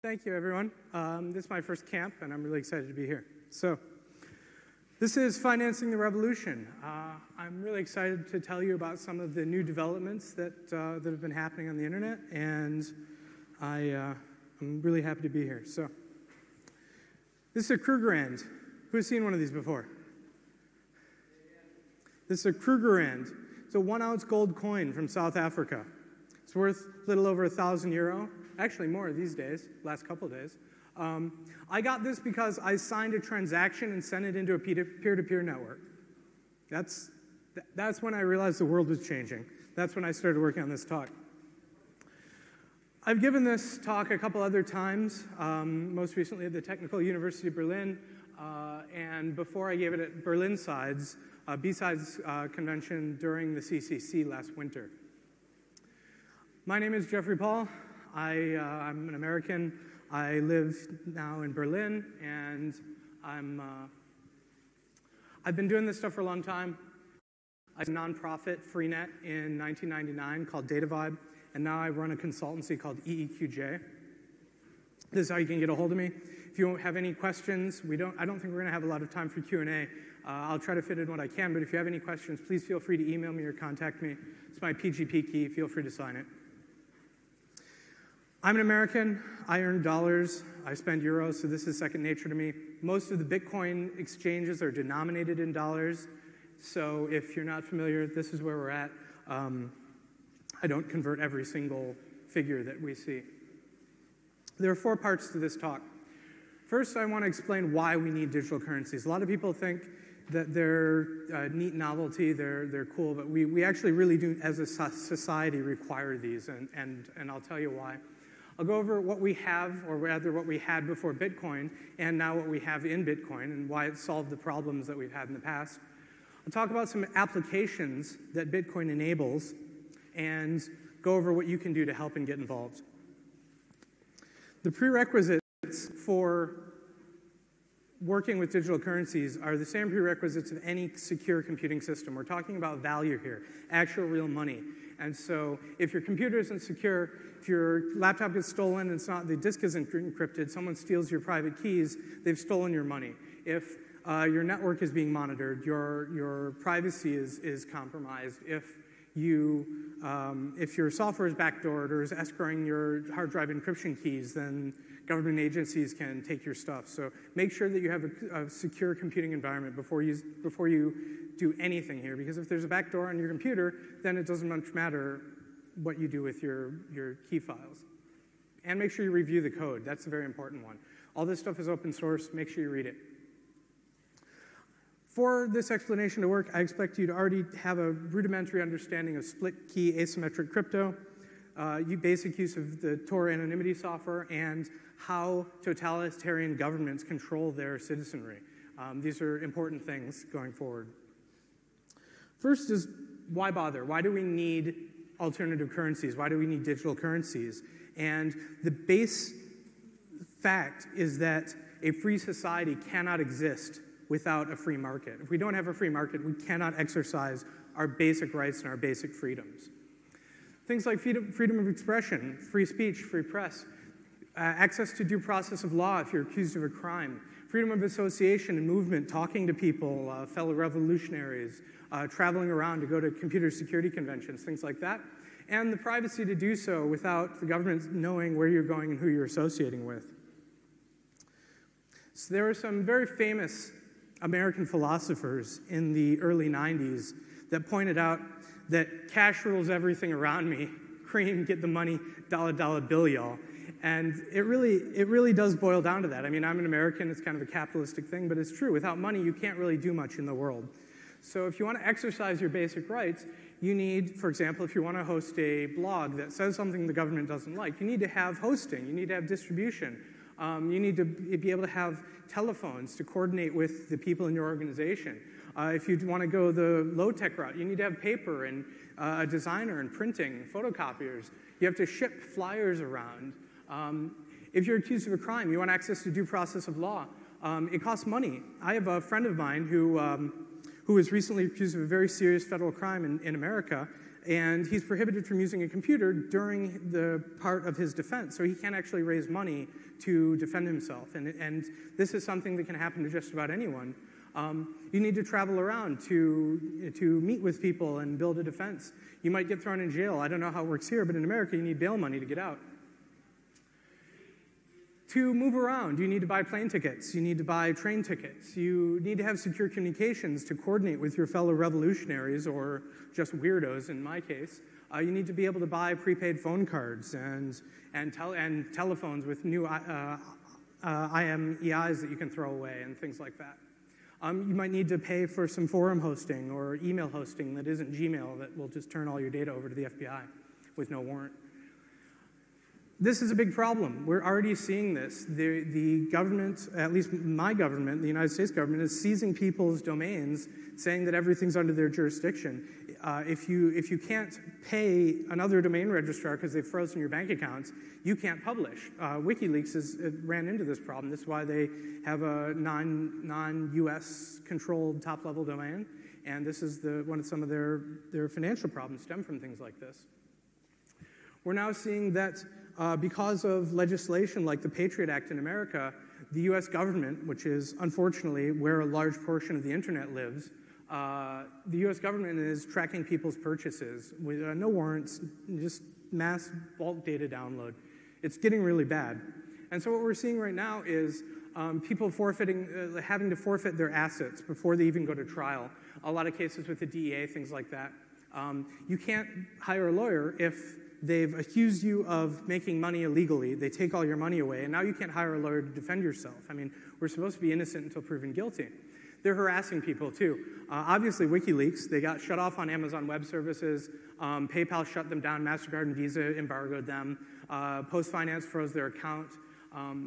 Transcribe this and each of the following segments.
Thank you, everyone. This is my first camp, and I'm really excited to be here. So, this is Financing the Revolution. I'm really excited to tell you about some of the new developments that have been happening on the internet, and I'm really happy to be here. So, this is a Krugerrand. Who's seen one of these before? This is a Krugerrand. It's a 1-ounce gold coin from South Africa. It's worth a little over €1,000. Actually more these days, last couple of days. I got this because I signed a transaction and sent it into a peer-to-peer network. That's when I realized the world was changing. That's when I started working on this talk. I've given this talk a couple other times, most recently at the Technical University of Berlin, and before I gave it at Berlin Sides, B-Sides convention during the CCC last winter. My name is Jeffrey Paul. I'm an American. I live now in Berlin, and I've been doing this stuff for a long time. I had a nonprofit, Freenet, in 1999 called DataVibe, and now I run a consultancy called EEQJ. This is how you can get a hold of me. If you have any questions, I don't think we're going to have a lot of time for Q&A. I'll try to fit in what I can, but if you have any questions, please feel free to email me or contact me. It's my PGP key. Feel free to sign it. I'm an American. I earn dollars. I spend euros, so this is second nature to me. Most of the Bitcoin exchanges are denominated in dollars, so if you're not familiar, this is where we're at. I don't convert every single figure that we see. There are 4 parts to this talk. First, I want to explain why we need digital currencies. A lot of people think that they're a neat novelty, they're cool, but we actually really do, as a society, require these, and I'll tell you why. I'll go over what we have, or rather what we had before Bitcoin, and now what we have in Bitcoin, and why it solved the problems that we've had in the past. I'll talk about some applications that Bitcoin enables, and go over what you can do to help and get involved. The prerequisites for working with digital currencies are the same prerequisites of any secure computing system. We're talking about value here, actual real money. And so if your computer isn't secure, if your laptop gets stolen and the disk isn't encrypted, someone steals your private keys, they've stolen your money. If your network is being monitored, your privacy is compromised. If your software is backdoored or is escrowing your hard drive encryption keys, then government agencies can take your stuff. So make sure that you have a secure computing environment before you do anything here, because if there's a backdoor on your computer, then it doesn't much matter what you do with your key files. And make sure you review the code. That's a very important one. All this stuff is open source. Make sure you read it. For this explanation to work, I expect you to already have a rudimentary understanding of split-key asymmetric crypto, basic use of the Tor anonymity software, and how totalitarian governments control their citizenry. These are important things going forward. First is, why bother? Why do we need alternative currencies? Why do we need digital currencies? And the base fact is that a free society cannot exist without a free market. If we don't have a free market, we cannot exercise our basic rights and our basic freedoms. Things like freedom of expression, free speech, free press, access to due process of law if you're accused of a crime, freedom of association and movement, talking to people, fellow revolutionaries, traveling around to go to computer security conventions, things like that, and the privacy to do so without the government knowing where you're going and who you're associating with. So there are some very famous American philosophers in the early 90s that pointed out that cash rules everything around me. Cream, get the money, dollar, dollar bill, y'all. And it really does boil down to that. I mean, I'm an American. It's kind of a capitalistic thing, but it's true. Without money, you can't really do much in the world. So if you want to exercise your basic rights, you need, for example, if you want to host a blog that says something the government doesn't like, you need to have hosting. You need to have distribution. You need to be able to have telephones to coordinate with the people in your organization. If you want to go the low-tech route, you need to have paper and a designer and printing, photocopiers. You have to ship flyers around. If you're accused of a crime, you want access to due process of law. It costs money. I have a friend of mine who was recently accused of a very serious federal crime in America, And he's prohibited from using a computer during the part of his defense, so he can't actually raise money to defend himself. And this is something that can happen to just about anyone. You need to travel around to meet with people and build a defense. You might get thrown in jail. I don't know how it works here, but in America, you need bail money to get out. To move around, you need to buy plane tickets. You need to buy train tickets. You need to have secure communications to coordinate with your fellow revolutionaries, or just weirdos in my case. You need to be able to buy prepaid phone cards and telephones with new IMEIs that you can throw away and things like that. You might need to pay for some forum hosting or email hosting that isn't Gmail that will just turn all your data over to the FBI with no warrant. This is a big problem. We're already seeing this. The government, at least my government, the United States government, is seizing people's domains, saying that everything's under their jurisdiction. If you can't pay another domain registrar because they've frozen your bank accounts, you can't publish. WikiLeaks ran into this problem. That's why they have a non-US controlled top-level domain, and this is some of their financial problems stem from things like this. We're now seeing that because of legislation like the Patriot Act in America, the US government, which is unfortunately where a large portion of the internet lives, the US government is tracking people's purchases with no warrants, just mass bulk data download. It's getting really bad. And so what we're seeing right now is people having to forfeit their assets before they even go to trial. A lot of cases with the DEA, things like that. You can't hire a lawyer if they've accused you of making money illegally. They take all your money away, and now you can't hire a lawyer to defend yourself. I mean, we're supposed to be innocent until proven guilty. They're harassing people, too. Obviously, WikiLeaks, they got shut off on Amazon Web Services. PayPal shut them down. MasterCard and Visa embargoed them. Post-Finance froze their account.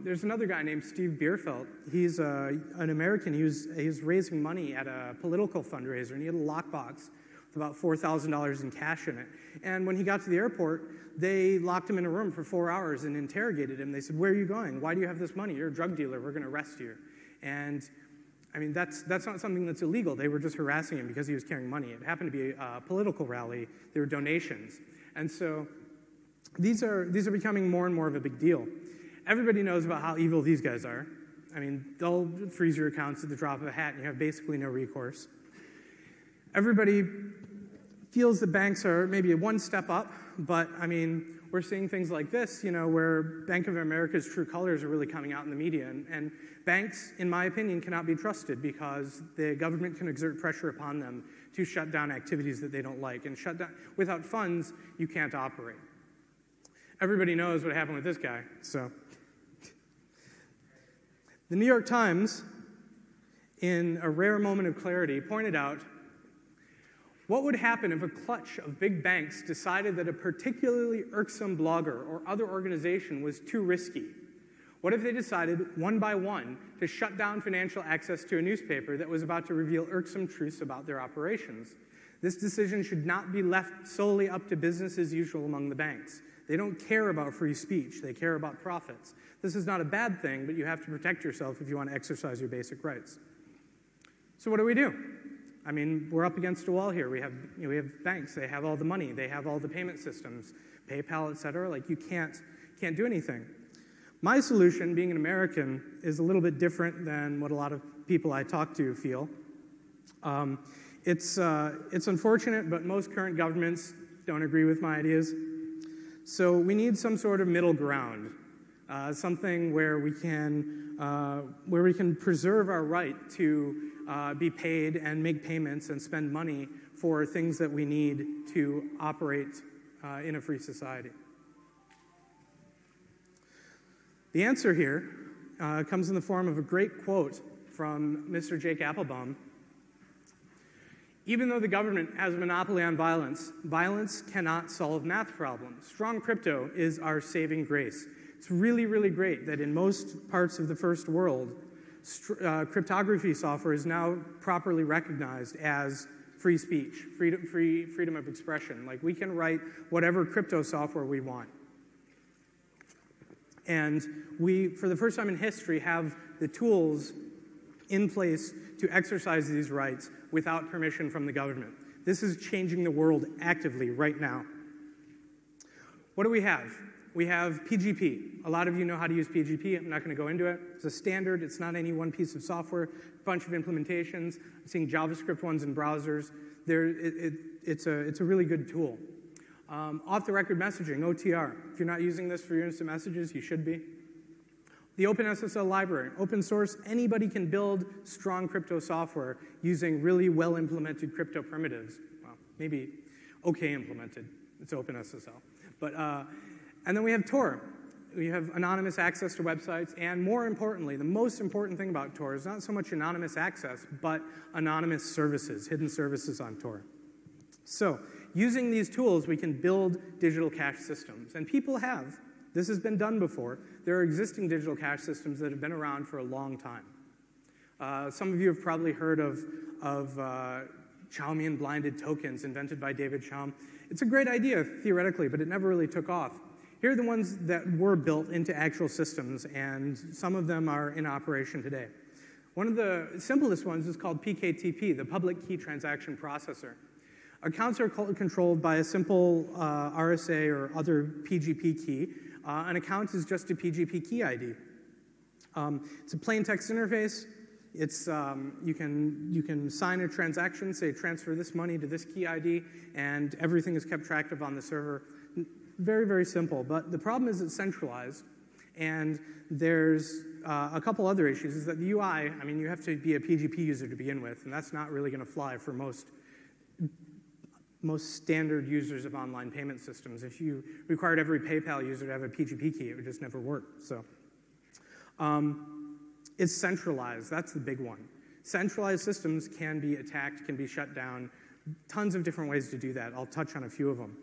There's another guy named Steve Bierfeld. He's an American. He was raising money at a political fundraiser, and he had a lockbox with about $4,000 in cash in it. And when he got to the airport, they locked him in a room for 4 hours and interrogated him. They said, "Where are you going? Why do you have this money? You're a drug dealer. We're going to arrest you." And I mean, that's not something that's illegal. They were just harassing him because he was carrying money. It happened to be a political rally. There were donations. And so these are becoming more and more of a big deal. Everybody knows about how evil these guys are. I mean, they'll freeze your accounts at the drop of a hat, and you have basically no recourse. Everybody feels that banks are maybe one step up, but I mean, we're seeing things like this, where Bank of America's true colors are really coming out in the media. And banks, in my opinion, cannot be trusted because the government can exert pressure upon them to shut down activities that they don't like. And without funds, you can't operate. Everybody knows what happened with this guy. So, the New York Times, in a rare moment of clarity, pointed out, what would happen if a clutch of big banks decided that a particularly irksome blogger or other organization was too risky? What if they decided, one by one, to shut down financial access to a newspaper that was about to reveal irksome truths about their operations? This decision should not be left solely up to business as usual among the banks. They don't care about free speech. They care about profits. This is not a bad thing, but you have to protect yourself if you want to exercise your basic rights. So what do? I mean, we're up against a wall here. We have banks. They have all the money. They have all the payment systems, PayPal, et cetera. Like, you can't do anything. My solution, being an American, is a little bit different than what a lot of people I talk to feel. It's unfortunate, but most current governments don't agree with my ideas. So we need some sort of middle ground, something where we can preserve our right to be paid and make payments and spend money for things that we need to operate in a free society. The answer here comes in the form of a great quote from Mr. Jake Applebaum. Even though the government has a monopoly on violence, violence cannot solve math problems. Strong crypto is our saving grace. It's really, really great that in most parts of the first world, cryptography software is now properly recognized as free speech, freedom of expression. Like, we can write whatever crypto software we want. And we, for the first time in history, have the tools in place to exercise these rights without permission from the government. This is changing the world actively right now. What do we have? We have PGP. A lot of you know how to use PGP. I'm not going to go into it. It's a standard. It's not any one piece of software. A bunch of implementations. I'm seeing JavaScript ones in browsers. It's a really good tool. Off-the-record messaging, OTR. If you're not using this for your instant messages, you should be. The OpenSSL library, open source. Anybody can build strong crypto software using really well-implemented crypto primitives. Well, maybe okay implemented. It's OpenSSL. But and then we have Tor. We have anonymous access to websites, and more importantly, the most important thing about Tor is not so much anonymous access, but anonymous services, hidden services on Tor. So using these tools, we can build digital cash systems, and people have. This has been done before. There are existing digital cash systems that have been around for a long time. Some of you have probably heard of Chaumian blinded tokens invented by David Chaum. It's a great idea, theoretically, but it never really took off. Here are the ones that were built into actual systems, and some of them are in operation today. One of the simplest ones is called PKTP, the Public Key Transaction Processor. Accounts are controlled by a simple RSA or other PGP key. An account is just a PGP key ID. It's a plain text interface. It's, you can sign a transaction, say transfer this money to this key ID, and everything is kept track of on the server. Very, very simple. But the problem is it's centralized, and there's a couple other issues. Is that the UI, I mean, you have to be a PGP user to begin with, and that's not really going to fly for most standard users of online payment systems. If you required every PayPal user to have a PGP key, it would just never work. So it's centralized. That's the big one. Centralized systems can be attacked, can be shut down. Tons of different ways to do that. I'll touch on a few of them.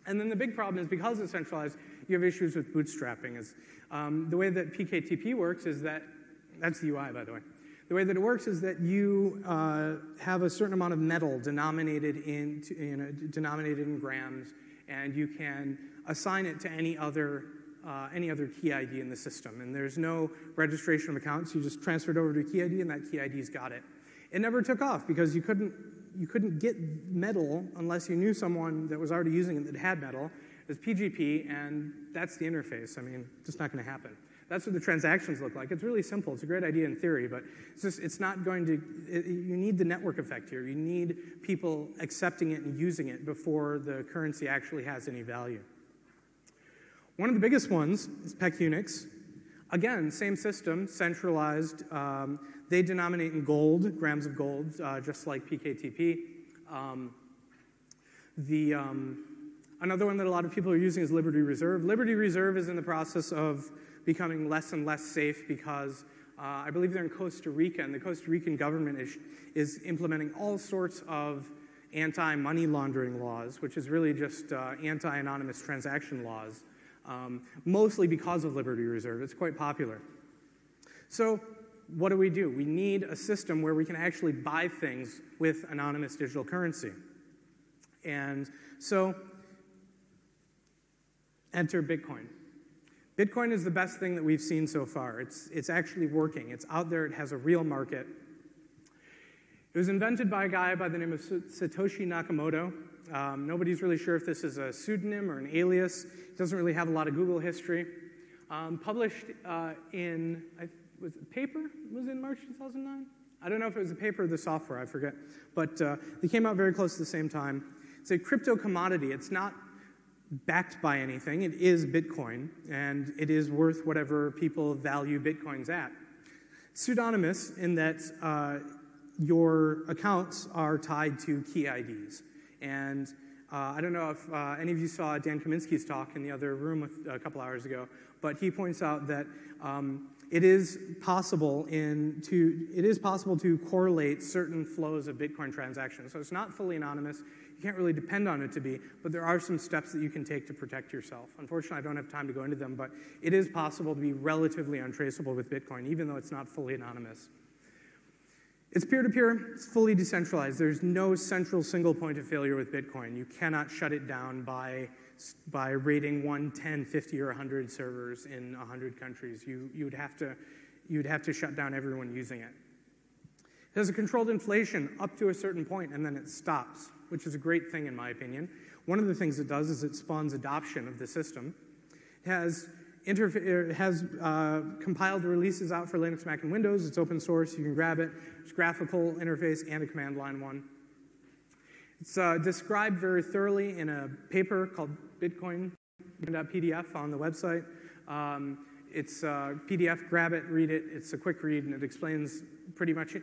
And then the big problem is because it's centralized, you have issues with bootstrapping. The way that PKTP works is that, that's the UI, by the way. The way that it works is that you have a certain amount of metal denominated in grams, and you can assign it to any other key ID in the system. And there's no registration of accounts. You just transfer it over to a key ID, and that key ID's got it. It never took off because you couldn't get metal unless you knew someone that was already using it that had metal. It's PGP, and that's the interface. I mean, it's just not going to happen. That's what the transactions look like. It's really simple. It's a great idea in theory, but it's not going to, you need the network effect here. You need people accepting it and using it before the currency actually has any value. One of the biggest ones is PEC Unix. Again, same system, centralized. They denominate in gold, grams of gold, just like PKTP. Another one that a lot of people are using is Liberty Reserve. Liberty Reserve is in the process of becoming less and less safe because I believe they're in Costa Rica, and the Costa Rican government is implementing all sorts of anti-money laundering laws, which is really just anti-anonymous transaction laws, mostly because of Liberty Reserve. It's quite popular. So what do? We need a system where we can actually buy things with anonymous digital currency. And so enter Bitcoin. Bitcoin is the best thing that we've seen so far. It's actually working. It's out there. It has a real market. It was invented by a guy by the name of Satoshi Nakamoto. Nobody's really sure if this is a pseudonym or an alias. It doesn't really have a lot of Google history. Published in, was it paper? Was it in March 2009? I don't know if it was a paper or the software, I forget. But they came out very close to the same time. It's a crypto commodity. It's not backed by anything. It is Bitcoin, and it is worth whatever people value Bitcoins at. Pseudonymous in that your accounts are tied to key IDs. And I don't know if any of you saw Dan Kaminsky's talk in the other room a couple hours ago, but he points out that it is possible to correlate certain flows of Bitcoin transactions. So it's not fully anonymous. You can't really depend on it to be, but there are some steps that you can take to protect yourself. Unfortunately, I don't have time to go into them, but it is possible to be relatively untraceable with Bitcoin, even though it's not fully anonymous. It's peer-to-peer. It's fully decentralized. There's no central single point of failure with Bitcoin. You cannot shut it down by rating 1, 10, 50, or 100 servers in 100 countries. You'd have to shut down everyone using it. It has a controlled inflation up to a certain point, and then it stops. which is a great thing in my opinion. One of the things it does is it spawns adoption of the system. It has compiled the releases out for Linux, Mac, and Windows. It's open source. You can grab it. There's a graphical interface and a command line one. It's described very thoroughly in a paper called Bitcoin.pdf on the website. It's PDF, grab it, read it. It's a quick read, and it explains pretty much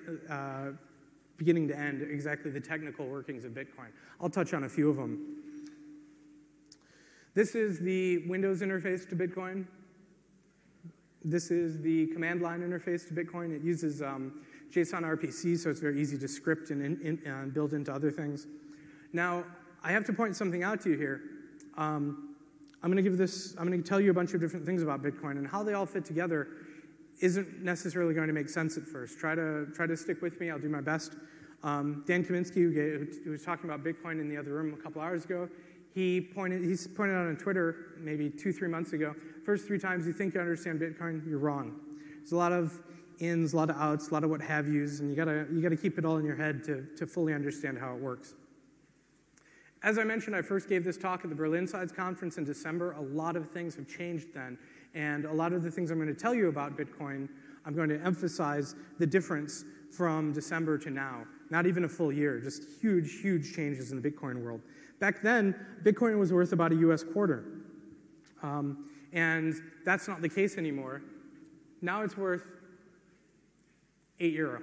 beginning to end exactly the technical workings of Bitcoin. I'll touch on a few of them. This is the Windows interface to Bitcoin. This is the command line interface to Bitcoin. It uses JSON RPC, so it's very easy to script and build into other things. Now, I have to point something out to you here. I'm going to tell you a bunch of different things about Bitcoin, and how they all fit together isn't necessarily going to make sense at first. Try to stick with me. I'll do my best. Dan Kaminsky, who was talking about Bitcoin in the other room a couple hours ago, he's pointed out on Twitter maybe 2-3 months ago, first 3 times you think you understand Bitcoin, you're wrong. There's a lot of ins, a lot of outs, a lot of what have yous, and you gotta keep it all in your head to fully understand how it works. As I mentioned, I first gave this talk at the Berlin Sides Conference in December. A lot of things have changed then, and a lot of the things I'm going to tell you about Bitcoin, I'm going to emphasize the difference from December to now. Not even a full year, just huge, huge changes in the Bitcoin world. Back then, Bitcoin was worth about a US quarter. And that's not the case anymore. Now it's worth €8.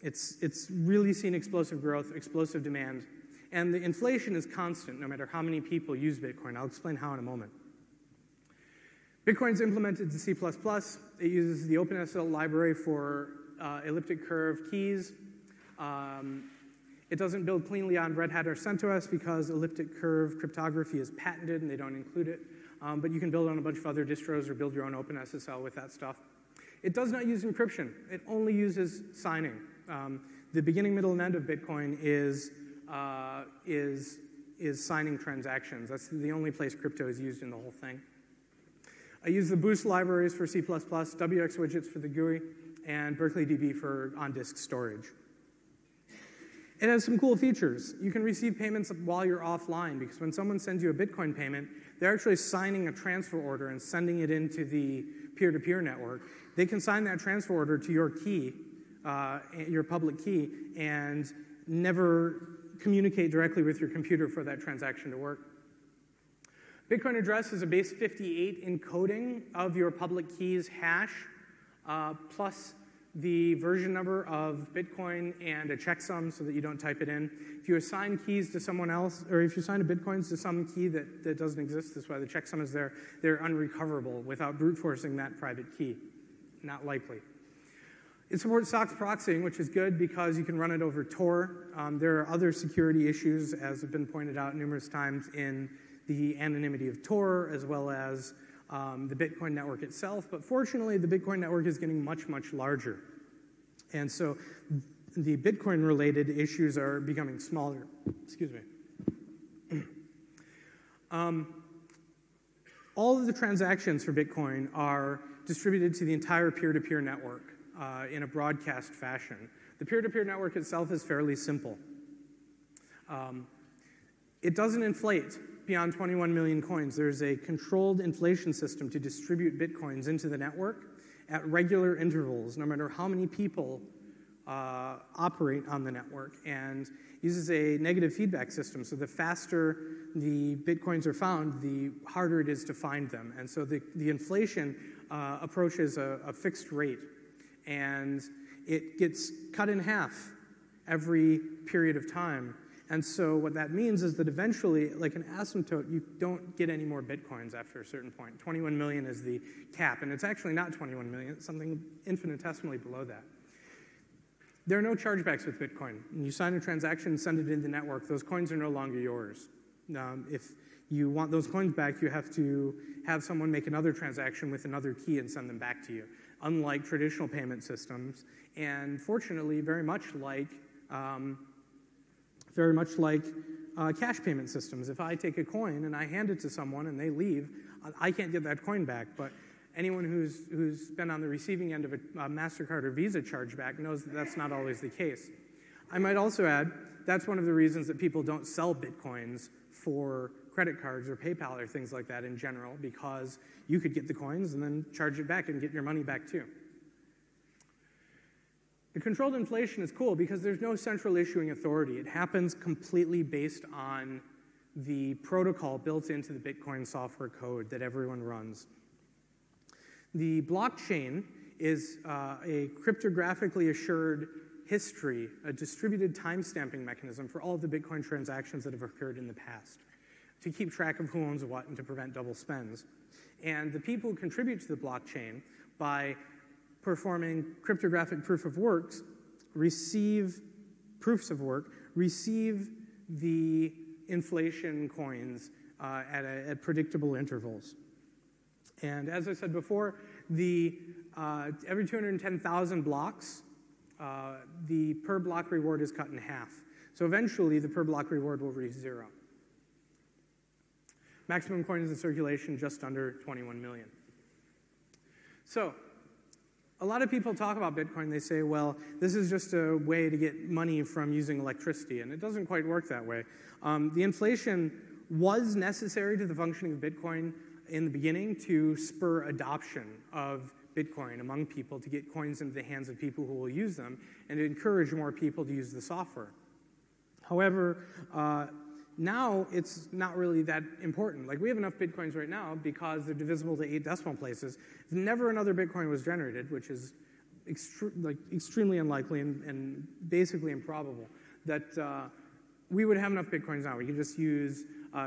It's really seen explosive growth, explosive demand. And the inflation is constant no matter how many people use Bitcoin. I'll explain how in a moment. Bitcoin's implemented to C++. It uses the OpenSSL library for elliptic curve keys. It doesn't build cleanly on Red Hat or CentOS because elliptic curve cryptography is patented and they don't include it. But you can build on a bunch of other distros or build your own OpenSSL with that stuff. It does not use encryption. It only uses signing. The beginning, middle, and end of Bitcoin is signing transactions. That's the only place crypto is used in the whole thing. I use the Boost libraries for C++, WX widgets for the GUI, and BerkeleyDB for on-disk storage. It has some cool features. You can receive payments while you're offline, because when someone sends you a Bitcoin payment, they're actually signing a transfer order and sending it into the peer-to-peer network. They can sign that transfer order to your key, your public key, and never communicate directly with your computer for that transaction to work. Bitcoin address is a base 58 encoding of your public key's hash, plus the version number of Bitcoin and a checksum so that you don't type it in. If you assign keys to someone else, or if you assign Bitcoins to some key that doesn't exist, that's why the checksum is there, they're unrecoverable without brute forcing that private key. Not likely. It supports SOX proxying, which is good because you can run it over Tor. There are other security issues, as have been pointed out numerous times, in the anonymity of Tor, as well as the Bitcoin network itself. But fortunately, the Bitcoin network is getting much, much larger. And so the Bitcoin-related issues are becoming smaller. Excuse me. All of the transactions for Bitcoin are distributed to the entire peer-to-peer network in a broadcast fashion. The peer-to-peer network itself is fairly simple. It doesn't inflate beyond 21 million coins. There's a controlled inflation system to distribute Bitcoins into the network at regular intervals, no matter how many people operate on the network, and uses a negative feedback system. So the faster the Bitcoins are found, the harder it is to find them. And so the inflation approaches a fixed rate, and it gets cut in half every period of time. And so what that means is that eventually, like an asymptote, you don't get any more Bitcoins after a certain point. 21 million is the cap, and it's actually not 21 million. It's something infinitesimally below that. There are no chargebacks with Bitcoin. When you sign a transaction and send it into the network, those coins are no longer yours. If you want those coins back, you have to have someone make another transaction with another key and send them back to you, unlike traditional payment systems, and fortunately, very much like cash payment systems. If I take a coin and I hand it to someone and they leave, I can't get that coin back, but anyone who's been on the receiving end of a MasterCard or Visa chargeback knows that that's not always the case. I might also add that's one of the reasons that people don't sell Bitcoins for credit cards or PayPal or things like that in general, because you could get the coins and then charge it back and get your money back too. The controlled inflation is cool because there's no central issuing authority. It happens completely based on the protocol built into the Bitcoin software code that everyone runs. The blockchain is a cryptographically assured history, a distributed timestamping mechanism for all of the Bitcoin transactions that have occurred in the past, to keep track of who owns what and to prevent double spends. And the people who contribute to the blockchain by performing cryptographic proofs of work receive the inflation coins at predictable intervals. And as I said before, every 210,000 blocks, the per block reward is cut in half. So eventually, the per block reward will reach 0. Maximum coins in circulation, just under 21 million. So a lot of people talk about Bitcoin. They say, well, this is just a way to get money from using electricity, and it doesn't quite work that way. The inflation was necessary to the functioning of Bitcoin in the beginning to spur adoption of Bitcoin among people, to get coins into the hands of people who will use them, and to encourage more people to use the software. However, now it's not really that important. Like, we have enough Bitcoins right now because they're divisible to 8 decimal places. If never another Bitcoin was generated, which is extremely unlikely and basically improbable, that we would have enough Bitcoins now. We could just use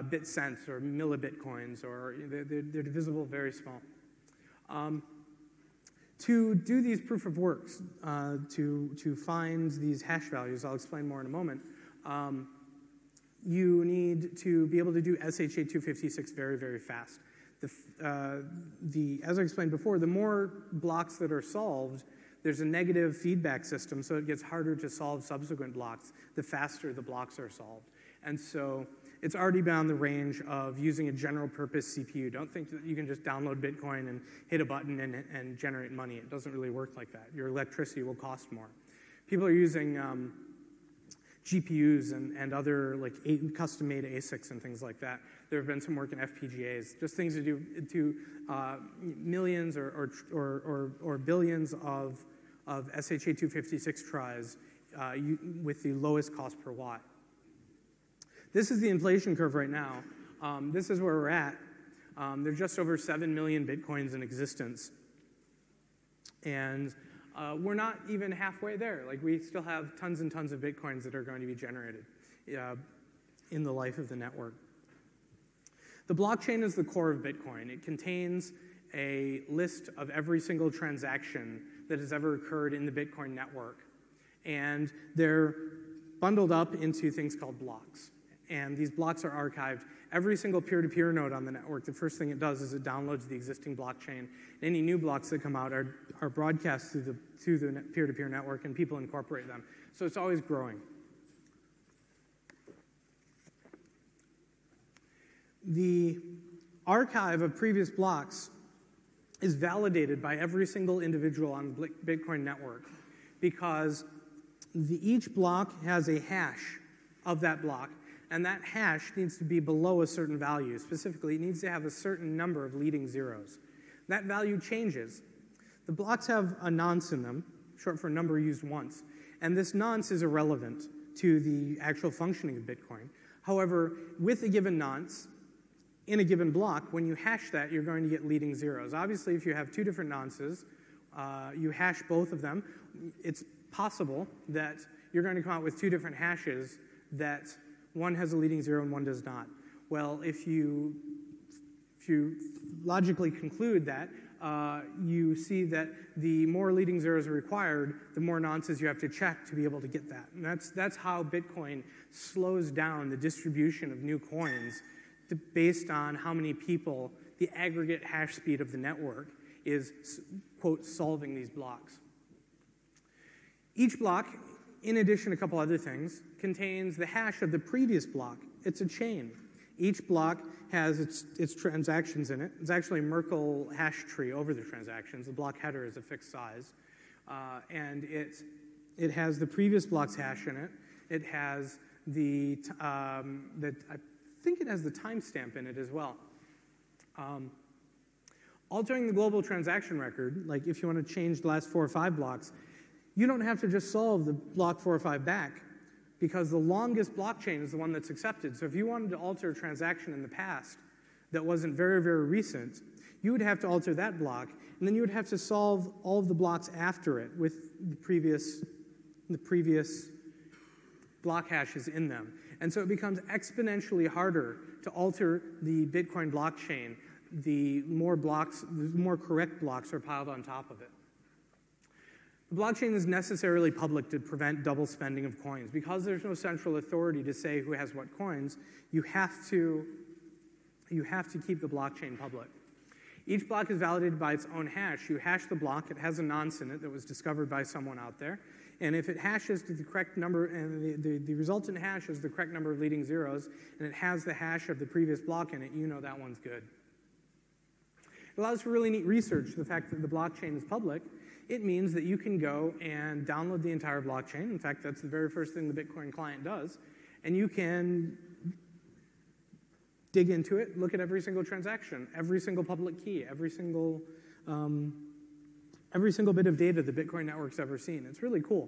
bit cents or millibitcoins, or they're divisible very small. To do these proof of works, to find these hash values, I'll explain more in a moment, you need to be able to do SHA-256 very, very fast. As I explained before, the more blocks that are solved, there's a negative feedback system, so it gets harder to solve subsequent blocks the faster the blocks are solved. And so it's already beyond the range of using a general purpose CPU. Don't think that you can just download Bitcoin and hit a button and generate money. It doesn't really work like that. Your electricity will cost more. People are using GPUs and other custom-made ASICs and things like that. There have been some work in FPGAs, just things to do to millions or billions of SHA-256 tries with the lowest cost per watt. This is the inflation curve right now. This is where we're at. There are just over 7 million Bitcoins in existence. And we're not even halfway there. Like, we still have tons and tons of Bitcoins that are going to be generated in the life of the network. The blockchain is the core of Bitcoin. It contains a list of every single transaction that has ever occurred in the Bitcoin network. And they're bundled up into things called blocks. And these blocks are archived. Every single peer-to-peer node on the network, the first thing it does is it downloads the existing blockchain. Any new blocks that come out are broadcast through the peer-to-peer network, and people incorporate them. So it's always growing. The archive of previous blocks is validated by every single individual on the Bitcoin network, because each block has a hash of that block, and that hash needs to be below a certain value. Specifically, it needs to have a certain number of leading zeros. That value changes. The blocks have a nonce in them, short for number used once, and this nonce is irrelevant to the actual functioning of Bitcoin. However, with a given nonce, in a given block, when you hash that, you're going to get leading zeros. Obviously, if you have two different nonces, you hash both of them, it's possible that you're going to come out with two different hashes that one has a leading zero and one does not. Well, if you logically conclude that, you see that the more leading zeros are required, the more nonces you have to check to be able to get that. And that's how Bitcoin slows down the distribution of new coins based on how many people, the aggregate hash speed of the network is, quote, solving these blocks. Each block, in addition to a couple other things, contains the hash of the previous block. It's a chain. Each block has its transactions in it. It's actually a Merkle hash tree over the transactions. The block header is a fixed size. And it has the previous block's hash in it. It has I think it has the timestamp in it as well. Altering the global transaction record, like if you want to change the last 4 or 5 blocks, you don't have to just solve the block 4 or 5 back, because the longest blockchain is the one that's accepted. So if you wanted to alter a transaction in the past that wasn't very, very recent, you would have to alter that block, and then you would have to solve all of the blocks after it with the previous block hashes in them. And so it becomes exponentially harder to alter the Bitcoin blockchain the more correct blocks are piled on top of it. The blockchain is necessarily public to prevent double spending of coins. Because there's no central authority to say who has what coins, you have to keep the blockchain public. Each block is validated by its own hash. You hash the block, it has a nonce in it that was discovered by someone out there. And if it hashes to the correct number, and the resultant hash is the correct number of leading zeros, and it has the hash of the previous block in it, you know that one's good. It allows for really neat research. The fact that the blockchain is public, it means that you can go and download the entire blockchain. In fact, that's the very first thing the Bitcoin client does. And you can dig into it, look at every single transaction, every single public key, every single bit of data the Bitcoin network's ever seen. It's really cool.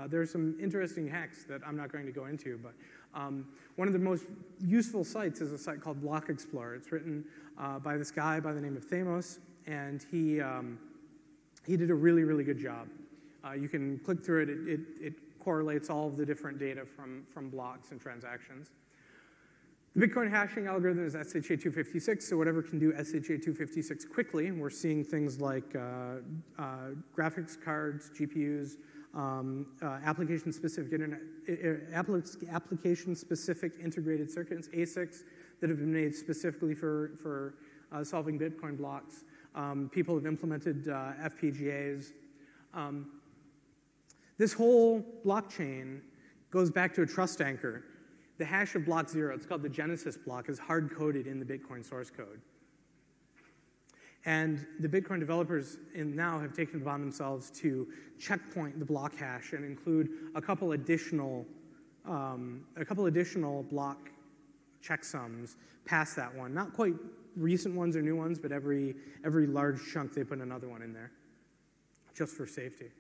There's some interesting hacks that I'm not going to go into, but one of the most useful sites is a site called Block Explorer. It's written by this guy by the name of Thamos, and he did a really, really good job. You can click through it. It correlates all of the different data from blocks and transactions. The Bitcoin hashing algorithm is SHA-256, so whatever can do SHA-256 quickly. We're seeing things like graphics cards, GPUs, application-specific integrated circuits, ASICs, that have been made specifically for solving Bitcoin blocks. People have implemented FPGAs. This whole blockchain goes back to a trust anchor. The hash of block 0, it's called the Genesis block, is hard-coded in the Bitcoin source code. And the Bitcoin developers now have taken it upon themselves to checkpoint the block hash and include a couple additional block checksums past that one. Not quite recent ones or new ones, but every large chunk they put another one in there, just for safety.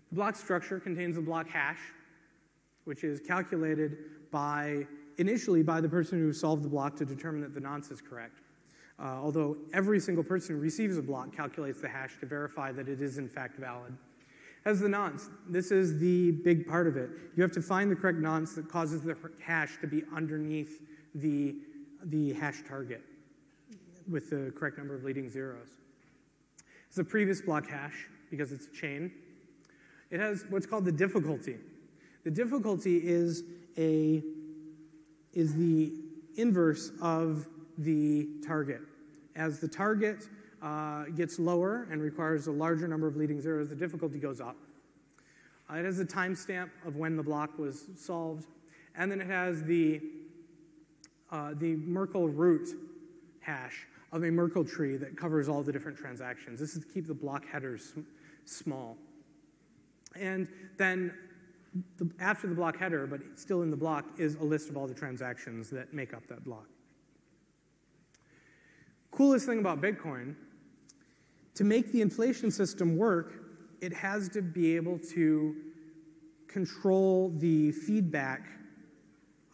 The block structure contains the block hash, which is calculated initially by the person who solved the block to determine that the nonce is correct. Although every single person who receives a block calculates the hash to verify that it is in fact valid. As the nonce, this is the big part of it. You have to find the correct nonce that causes the hash to be underneath the hash target with the correct number of leading zeros. It's the previous block hash, because it's a chain. It has what's called the difficulty. The difficulty is the inverse of the target. As the target gets lower and requires a larger number of leading zeros, the difficulty goes up. It has a timestamp of when the block was solved, and then it has the Merkle root hash of a Merkle tree that covers all the different transactions. This is to keep the block headers small. And then after the block header, but still in the block, is a list of all the transactions that make up that block. Coolest thing about Bitcoin, to make the inflation system work, it has to be able to control the feedback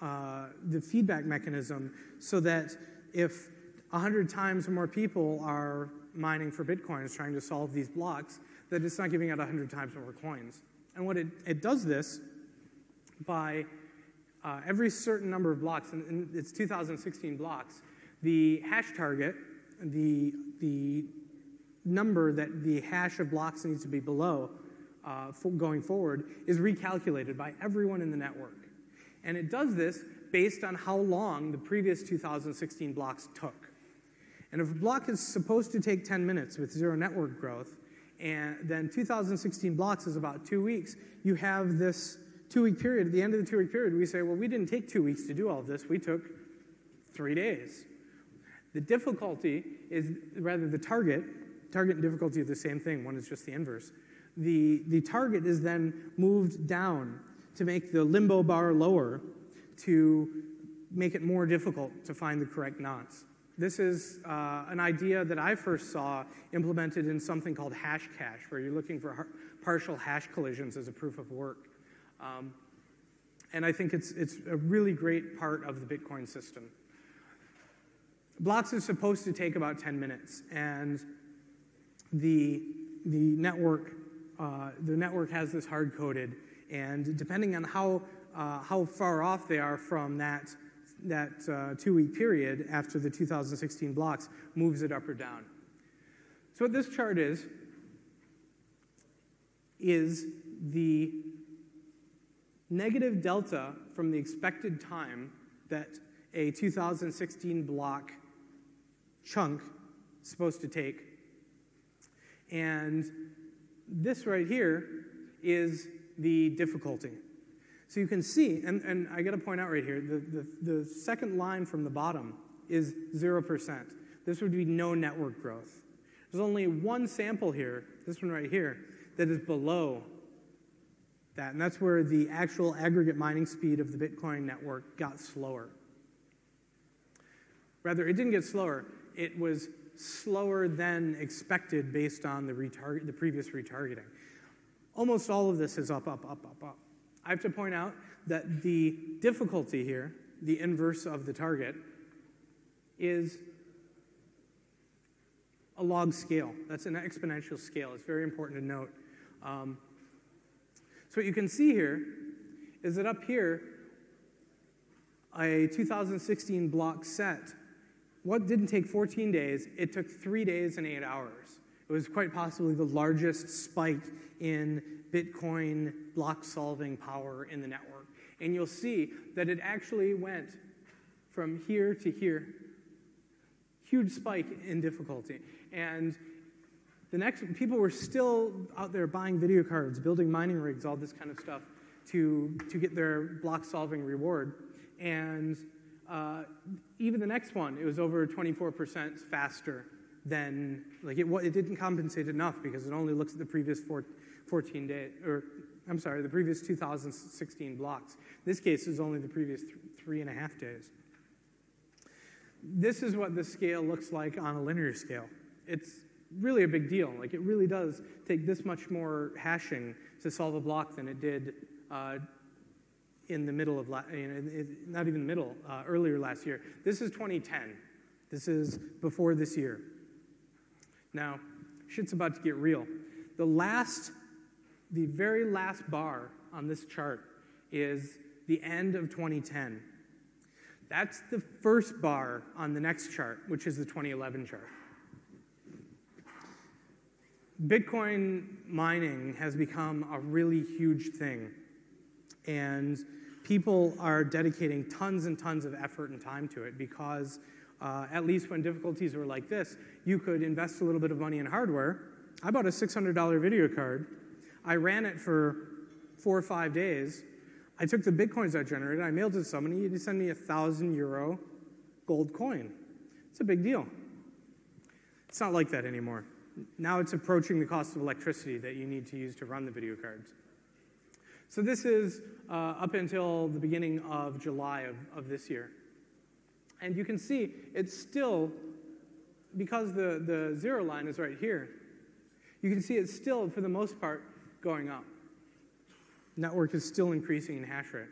mechanism, so that if 100 times more people are mining for Bitcoins trying to solve these blocks, that it's not giving out 100 times more coins. And what it does this by every certain number of blocks, and it's 2016 blocks, the hash target, the number that the hash of blocks needs to be below going forward, is recalculated by everyone in the network. And it does this based on how long the previous 2016 blocks took. And if a block is supposed to take 10 minutes with zero network growth, and then 2016 blocks is about 2 weeks, you have this 2-week period. At the end of the 2-week period, we say, well, we didn't take 2 weeks to do all of this. We took 3 days. The difficulty is, rather the target and difficulty are the same thing. One is just the inverse. The target is then moved down to make the limbo bar lower to make it more difficult to find the correct knots. This is an idea that I first saw implemented in something called hash cache, where you're looking for partial hash collisions as a proof of work. And I think it's a really great part of the Bitcoin system. Blocks is supposed to take about 10 minutes, and the network has this hard-coded, and depending on how far off they are from that 2-week period after the 2016 blocks, moves it up or down. So what this chart is the negative delta from the expected time that a 2016 block chunk is supposed to take. And this right here is the difficulty. So you can see, and I got to point out right here, the second line from the bottom is 0%. This would be no network growth. There's only one sample here, this one right here, that is below that, and that's where the actual aggregate mining speed of the Bitcoin network got slower. Rather, it didn't get slower, it was slower than expected based on the previous retargeting. Almost all of this is up, up, up, up, up. I have to point out that the difficulty here, the inverse of the target, is a log scale. That's an exponential scale. It's very important to note. So what you can see here is that up here, a 2016 block set, what didn't take 14 days, it took 3 days and 8 hours. It was quite possibly the largest spike in Bitcoin block solving power in the network. And you'll see that it actually went from here to here. Huge spike in difficulty. And people were still out there buying video cards, building mining rigs, all this kind of stuff to get their block solving reward. And even the next one, it was over 24% faster than, like it didn't compensate enough because it only looks at the previous 14 days, or I'm sorry, the previous 2016 blocks. In this case, it was only the previous 3.5 days. This is what the scale looks like on a linear scale. It's really a big deal. Like, it really does take this much more hashing to solve a block than it did in the middle of, not even the middle, earlier last year. This is 2010. This is before this year. Now, shit's about to get real. The very last bar on this chart is the end of 2010. That's the first bar on the next chart, which is the 2011 chart. Bitcoin mining has become a really huge thing, and people are dedicating tons and tons of effort and time to it because at least when difficulties were like this, you could invest a little bit of money in hardware. I bought a $600 video card. I ran it for 4 or 5 days. I took the Bitcoins I generated, I mailed it to somebody, he sent me €1,000 gold coin. It's a big deal. It's not like that anymore. Now it's approaching the cost of electricity that you need to use to run the video cards. So this is up until the beginning of July of this year. And you can see it's still, because the zero line is right here, you can see it's still, for the most part, going up. Network is still increasing in hash rate.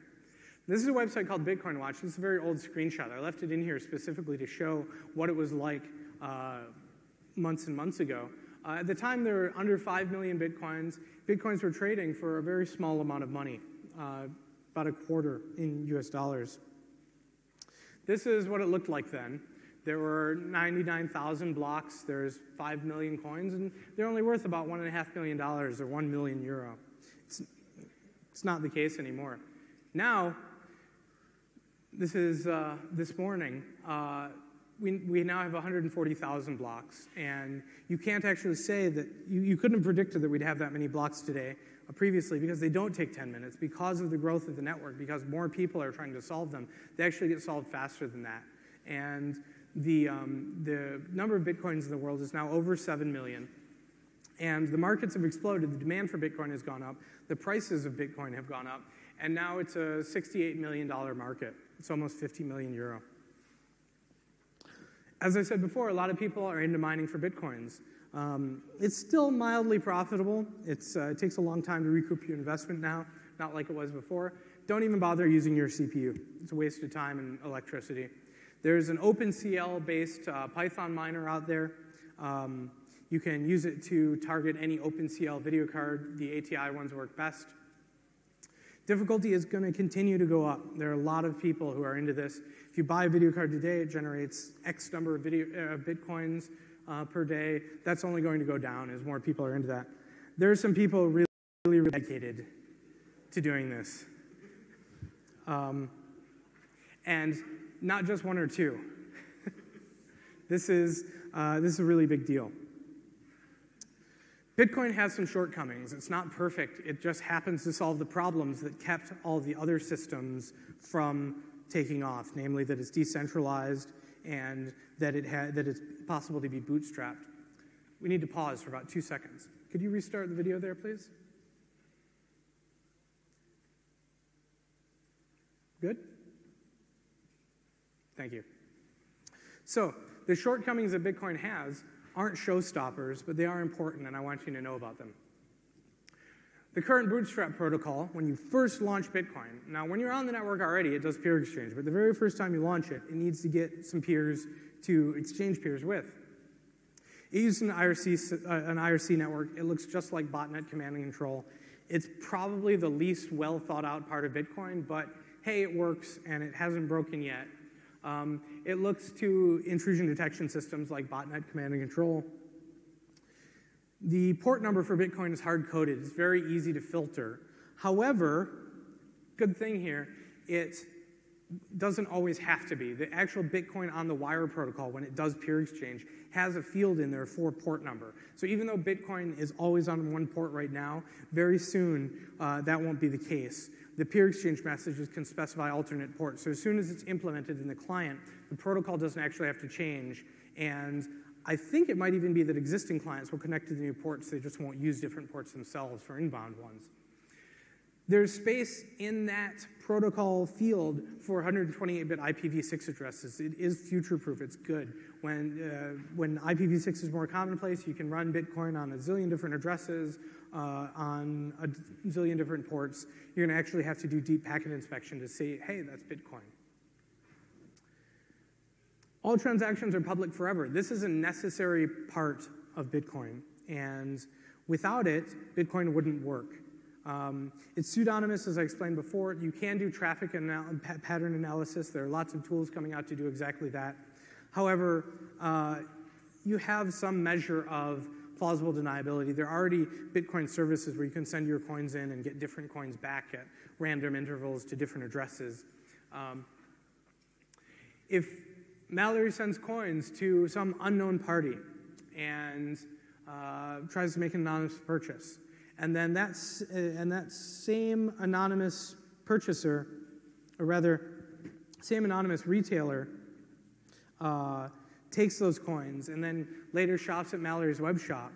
This is a website called Bitcoin Watch. This is a very old screenshot. I left it in here specifically to show what it was like months and months ago. At the time, there were under 5 million Bitcoins. Bitcoins were trading for a very small amount of money, about a quarter in US dollars. This is what it looked like then. There were 99,000 blocks, there's 5 million coins, and they're only worth about $1.5 million or €1 million. It's not the case anymore. Now, this is this morning, we now have 140,000 blocks, and you can't actually say that, you couldn't have predicted that we'd have that many blocks today previously because they don't take 10 minutes. Because of the growth of the network, because more people are trying to solve them, they actually get solved faster than that. And the number of Bitcoins in the world is now over 7 million. And the markets have exploded. The demand for Bitcoin has gone up. The prices of Bitcoin have gone up. And now it's a $68 million market. It's almost 50 million euro. As I said before, a lot of people are into mining for Bitcoins. It's still mildly profitable. It takes a long time to recoup your investment now, not like it was before. Don't even bother using your CPU. It's a waste of time and electricity. There's an OpenCL-based Python miner out there. You can use it to target any OpenCL video card. The ATI ones work best. Difficulty is going to continue to go up. There are a lot of people who are into this. If you buy a video card today, it generates X number of Bitcoins per day. That's only going to go down as more people are into that. There are some people really dedicated to doing this. And not just one or two. This is a really big deal. Bitcoin has some shortcomings. It's not perfect. It just happens to solve the problems that kept all the other systems from taking off, namely that it's decentralized and that it's possible to be bootstrapped. We need to pause for about 2 seconds. Could you restart the video there, please? Good? Thank you. So the shortcomings that Bitcoin has aren't showstoppers, but they are important, and I want you to know about them. The current bootstrap protocol, when you first launch Bitcoin, now when you're on the network already, it does peer exchange, but the very first time you launch it, it needs to get some peers to exchange peers with. It uses an IRC network. It looks just like botnet command and control. It's probably the least well thought out part of Bitcoin, but hey, it works, and it hasn't broken yet. It looks to intrusion detection systems like botnet command and control. The port number for Bitcoin is hard-coded. It's very easy to filter. However, good thing here, it doesn't always have to be. The actual Bitcoin on the wire protocol, when it does peer exchange, has a field in there for port number. So even though Bitcoin is always on one port right now, very soon that won't be the case. The peer exchange messages can specify alternate ports. So as soon as it's implemented in the client, the protocol doesn't actually have to change. And I think it might even be that existing clients will connect to the new ports. They just won't use different ports themselves for inbound ones. There's space in that protocol field for 128-bit IPv6 addresses. It is future-proof. It's good. When IPv6 is more commonplace, you can run Bitcoin on a zillion different addresses, on a zillion different ports. You're going to actually have to do deep packet inspection to see, hey, that's Bitcoin. All transactions are public forever. This is a necessary part of Bitcoin. And without it, Bitcoin wouldn't work. It's pseudonymous, as I explained before. You can do traffic pattern analysis. There are lots of tools coming out to do exactly that. However, you have some measure of plausible deniability. There are already Bitcoin services where you can send your coins in and get different coins back at random intervals to different addresses. If Mallory sends coins to some unknown party and tries to make an anonymous purchase, and then that same anonymous purchaser, or rather, same anonymous retailer, takes those coins and then later shops at Mallory's web shop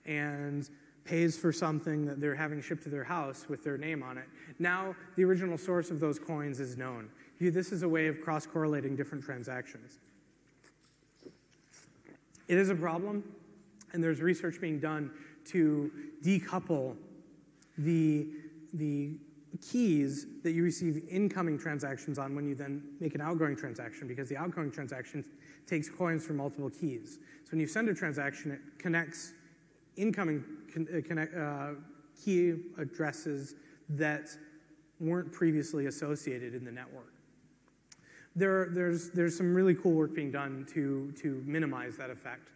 and pays for something that they're having shipped to their house with their name on it. Now, the original source of those coins is known. This is a way of cross-correlating different transactions. It is a problem, and there's research being done to decouple the keys that you receive incoming transactions on when you then make an outgoing transaction, because the outgoing transaction takes coins from multiple keys. So when you send a transaction, it connects incoming key addresses that weren't previously associated in the network. There's some really cool work being done to minimize that effect.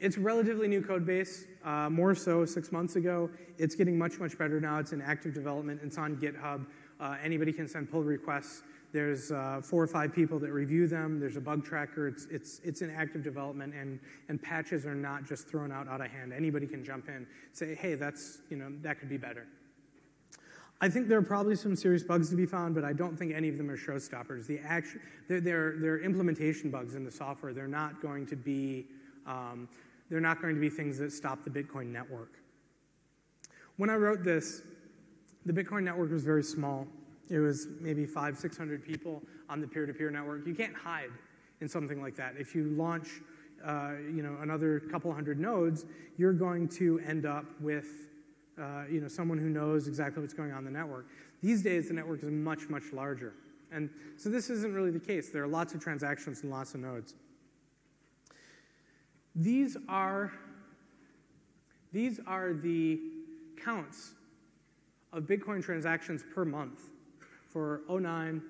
It's a relatively new code base, more so 6 months ago. It's getting much, much better now. It's in active development. It's on GitHub. Anybody can send pull requests. There's 4 or 5 people that review them. There's a bug tracker. It's in active development, and patches are not just thrown out of hand. Anybody can jump in, say, hey, that could be better. I think there are probably some serious bugs to be found, but I don't think any of them are showstoppers. They're implementation bugs in the software. They're not going to be things that stop the Bitcoin network. When I wrote this the Bitcoin network was very small. It was maybe 500, 600 people on the peer-to-peer network. You can't hide in something like that. If you launch another couple hundred nodes, you're going to end up with someone who knows exactly what's going on in the network. These days, the network is much, much larger. And so this isn't really the case. There are lots of transactions and lots of nodes. These are the counts of Bitcoin transactions per month for 09,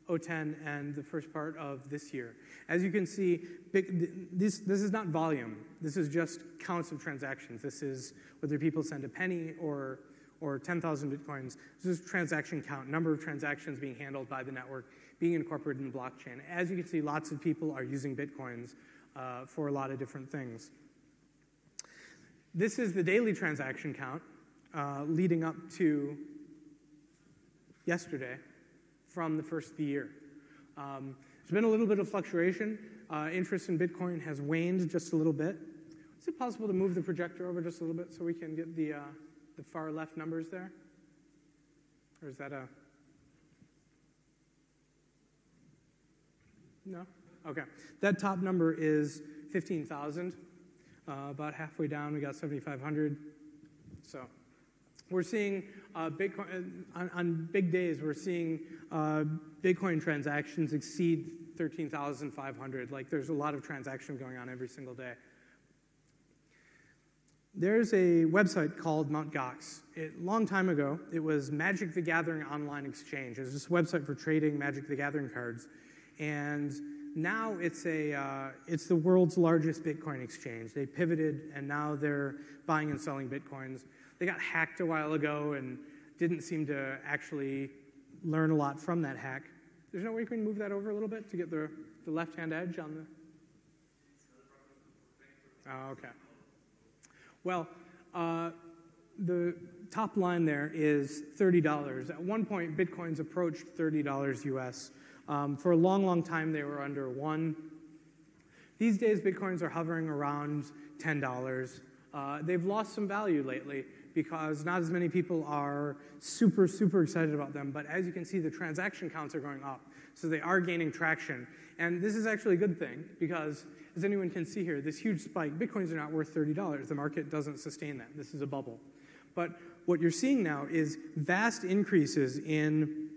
010, and the first part of this year. As you can see, this is not volume. This is just counts of transactions. This is whether people send a penny or 10,000 Bitcoins. This is transaction count, number of transactions being handled by the network, being incorporated in the blockchain. As you can see, lots of people are using Bitcoins for a lot of different things. This is the daily transaction count leading up to yesterday from the first of the year. There's been a little bit of fluctuation. Interest in Bitcoin has waned just a little bit. Is it possible to move the projector over just a little bit so we can get the far left numbers there? Or is that a... No? Okay. That top number is 15,000. About halfway down, we got 7,500. So we're seeing Bitcoin, on big days, we're seeing Bitcoin transactions exceed 13,500. Like, there's a lot of transaction going on every single day. There's a website called Mt. Gox. A long time ago, it was Magic the Gathering Online Exchange. It was this website for trading Magic the Gathering cards. And now it's the world's largest Bitcoin exchange. They pivoted, and now they're buying and selling Bitcoins. They got hacked a while ago and didn't seem to actually learn a lot from that hack. There's no way you can move that over a little bit to get the left-hand edge on the... Oh, okay. Well, the top line there is $30. At one point, Bitcoins approached $30 US. For a long, long time, they were under $1. These days, Bitcoins are hovering around $10. They've lost some value lately because not as many people are super, super excited about them. But as you can see, the transaction counts are going up. So they are gaining traction. And this is actually a good thing because, as anyone can see here, this huge spike, Bitcoins are not worth $30. The market doesn't sustain that. This is a bubble. But what you're seeing now is vast increases in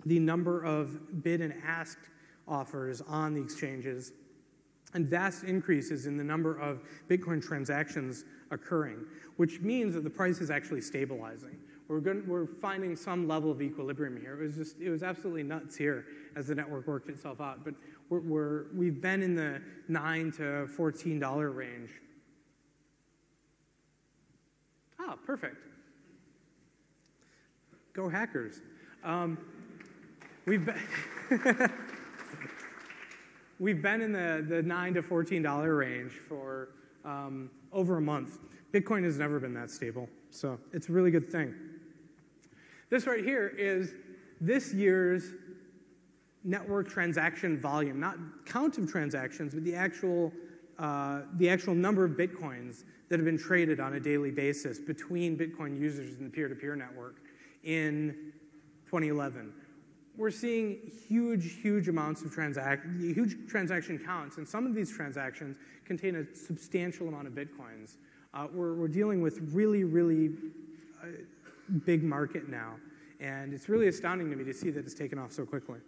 the number of bid and asked offers on the exchanges, and vast increases in the number of Bitcoin transactions occurring, which means that the price is actually stabilizing. We're finding some level of equilibrium here. It was absolutely nuts here as the network worked itself out. But we've been in the $9 to $14 range. Ah, perfect. Go hackers. We've been in the $9 to $14 range for over a month. Bitcoin has never been that stable, so it's a really good thing. This right here is this year's network transaction volume, not count of transactions, but the actual number of Bitcoins that have been traded on a daily basis between Bitcoin users in the peer-to-peer network in 2011. We're seeing huge amounts of huge transaction counts, and some of these transactions contain a substantial amount of Bitcoins. We're dealing with really big market now, and it's really astounding to me to see that it's taken off so quickly.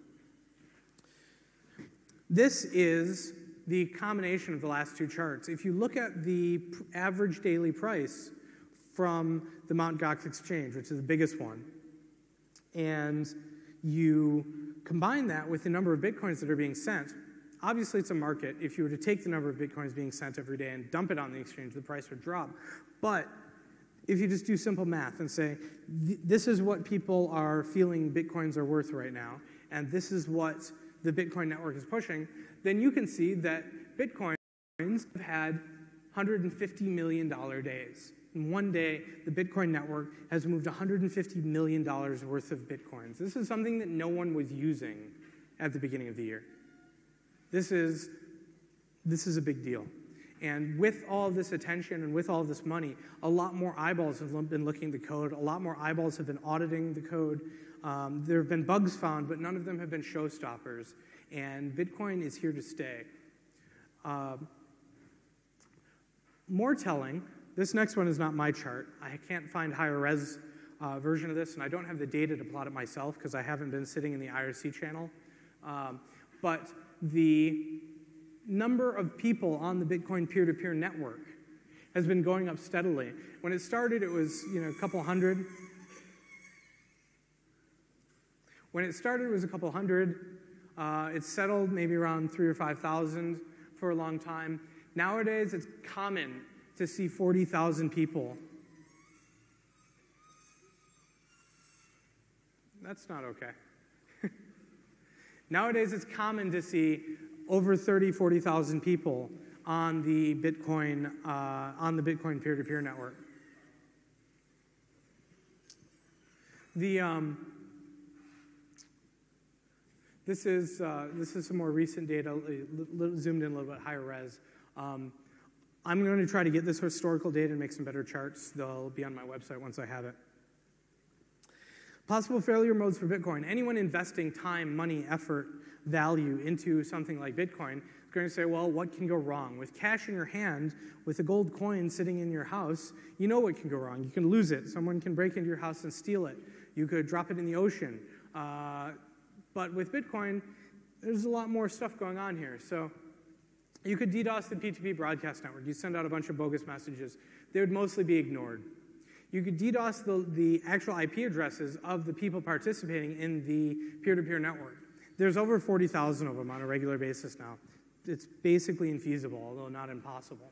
This is the combination of the last two charts. If you look at the average daily price from the Mt. Gox exchange, which is the biggest one, and you combine that with the number of Bitcoins that are being sent, obviously it's a market. If you were to take the number of Bitcoins being sent every day and dump it on the exchange, the price would drop. But if you just do simple math and say, this is what people are feeling Bitcoins are worth right now, and this is what the Bitcoin network is pushing, then you can see that Bitcoins have had $150 million days. In one day, the Bitcoin network has moved $150 million worth of Bitcoins. This is something that no one was using at the beginning of the year. This is a big deal. And with all of this attention and with all of this money, a lot more eyeballs have been looking at the code. A lot more eyeballs have been auditing the code. There have been bugs found, but none of them have been showstoppers. And Bitcoin is here to stay. More telling, this next one is not my chart. I can't find higher res version of this, and I don't have the data to plot it myself because I haven't been sitting in the IRC channel. But the number of people on the Bitcoin peer-to-peer network has been going up steadily. When it started, it was a couple hundred. When it started, it was a couple hundred. It's settled maybe around 3,000 or 5,000 for a long time. Nowadays, it's common to see 40,000 people. That's not okay. Nowadays, it's common to see over 30,000, 40,000 people on the Bitcoin peer-to-peer network. This is some more recent data, zoomed in a little bit higher res. I'm going to try to get this historical data and make some better charts. They'll be on my website once I have it. Possible failure modes for Bitcoin. Anyone investing time, money, effort, value into something like Bitcoin is going to say, well, what can go wrong? With cash in your hand, with a gold coin sitting in your house, you know what can go wrong. You can lose it. Someone can break into your house and steal it. You could drop it in the ocean. But with Bitcoin, there's a lot more stuff going on here. So you could DDoS the P2P broadcast network. You send out a bunch of bogus messages. They would mostly be ignored. You could DDoS the actual IP addresses of the people participating in the peer-to-peer network. There's over 40,000 of them on a regular basis now. It's basically infeasible, although not impossible.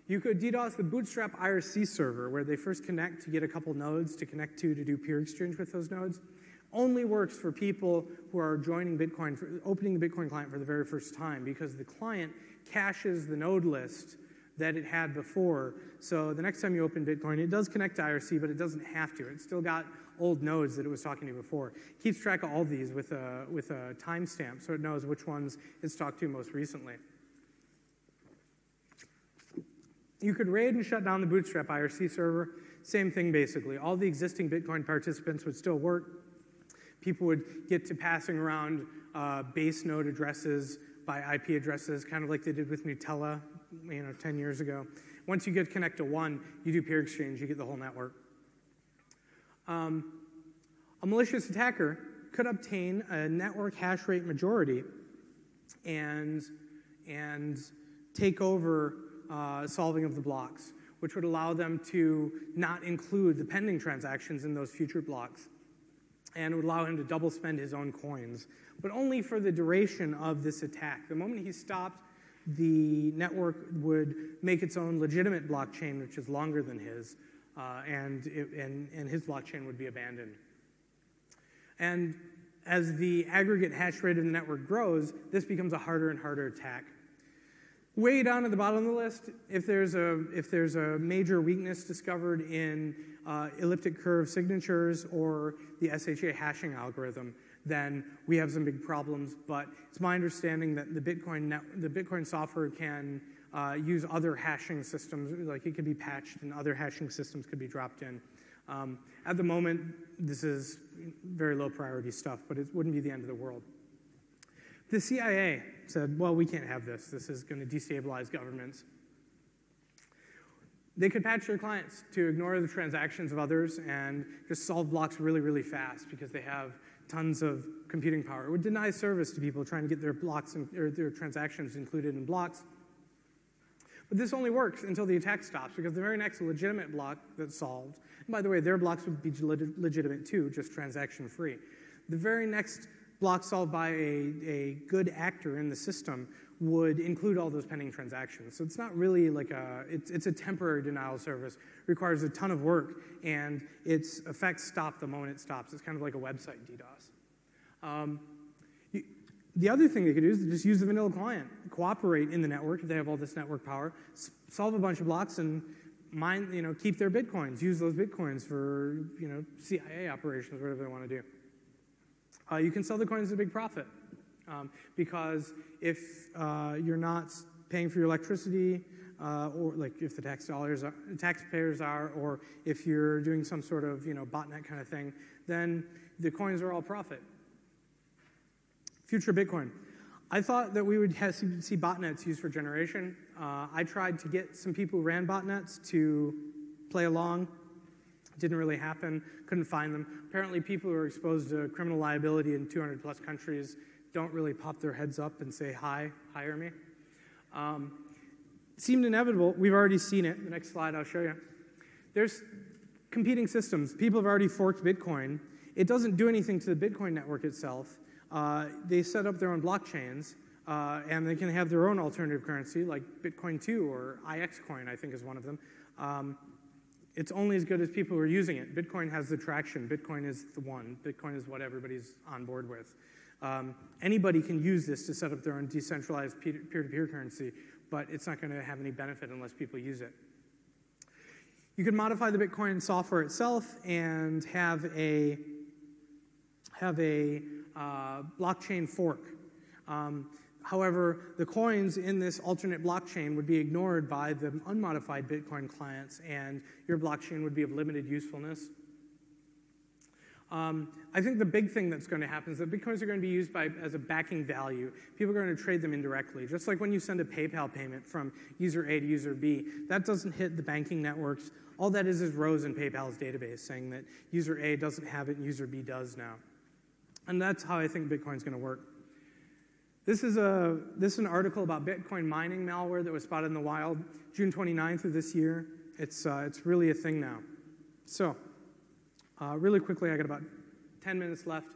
You could DDoS the Bootstrap IRC server, where they first connect to get a couple nodes to connect to do peer exchange with those nodes. Only works for people who are joining Bitcoin, opening the Bitcoin client for the very first time, because the client caches the node list that it had before. So the next time you open Bitcoin, it does connect to IRC, but it doesn't have to. It's still got old nodes that it was talking to before. It keeps track of all these with a timestamp, so it knows which ones it's talked to most recently. You could raid and shut down the Bootstrap IRC server. Same thing, basically. All the existing Bitcoin participants would still work. People would get to passing around base node addresses by IP addresses, kind of like they did with Nutella 10 years ago. Once you get connect to one, you do peer exchange, you get the whole network. A malicious attacker could obtain a network hash rate majority and take over solving of the blocks, which would allow them to not include the pending transactions in those future blocks, and would allow him to double spend his own coins, but only for the duration of this attack. The moment he stopped, the network would make its own legitimate blockchain, which is longer than his, and his blockchain would be abandoned. And as the aggregate hash rate of the network grows, this becomes a harder and harder attack. Way down at the bottom of the list, if there's a major weakness discovered in elliptic curve signatures or the SHA hashing algorithm, then we have some big problems. But it's my understanding that the Bitcoin software can use other hashing systems, like it could be patched and other hashing systems could be dropped in. At the moment, this is very low priority stuff, but it wouldn't be the end of the world. The CIA said, well, we can't have this. This is going to destabilize governments. They could patch their clients to ignore the transactions of others and just solve blocks really, really fast because they have tons of computing power. It would deny service to people trying to get their blocks or their transactions included in blocks. But this only works until the attack stops, because the very next legitimate block that's solved, and by the way, their blocks would be legitimate too, just transaction-free. The very next block solved by a good actor in the system would include all those pending transactions. So it's not really like it's a temporary denial service. It requires a ton of work, and its effects stop the moment it stops. It's kind of like a website DDoS. The other thing they could do is just use the vanilla client, cooperate in the network if they have all this network power, solve a bunch of blocks, and keep their bitcoins, use those bitcoins for CIA operations, whatever they want to do. You can sell the coins at a big profit, because if you're not paying for your electricity, or like if the taxpayers are, or if you're doing some sort of botnet kind of thing, then the coins are all profit. Future Bitcoin. I thought that we would see botnets used for generation. I tried to get some people who ran botnets to play along. Didn't really happen. Couldn't find them. Apparently people who are exposed to criminal liability in 200 plus countries don't really pop their heads up and say, hi, hire me. Seemed inevitable. We've already seen it. The next slide I'll show you. There's competing systems. People have already forked Bitcoin. It doesn't do anything to the Bitcoin network itself. They set up their own blockchains, and they can have their own alternative currency, like Bitcoin 2 or IXCoin, I think is one of them. It's only as good as people who are using it. Bitcoin has the traction. Bitcoin is the one. Bitcoin is what everybody's on board with. Anybody can use this to set up their own decentralized peer-to-peer currency, but it's not going to have any benefit unless people use it. You can modify the Bitcoin software itself and have a blockchain fork. However, the coins in this alternate blockchain would be ignored by the unmodified Bitcoin clients, and your blockchain would be of limited usefulness. I think the big thing that's going to happen is that Bitcoins are going to be used as a backing value. People are going to trade them indirectly. Just like when you send a PayPal payment from user A to user B, that doesn't hit the banking networks. All that is rows in PayPal's database saying that user A doesn't have it and user B does now. And that's how I think Bitcoin's going to work. This is an article about Bitcoin mining malware that was spotted in the wild June 29th of this year. It's really a thing now. So, really quickly, I got about 10 minutes left.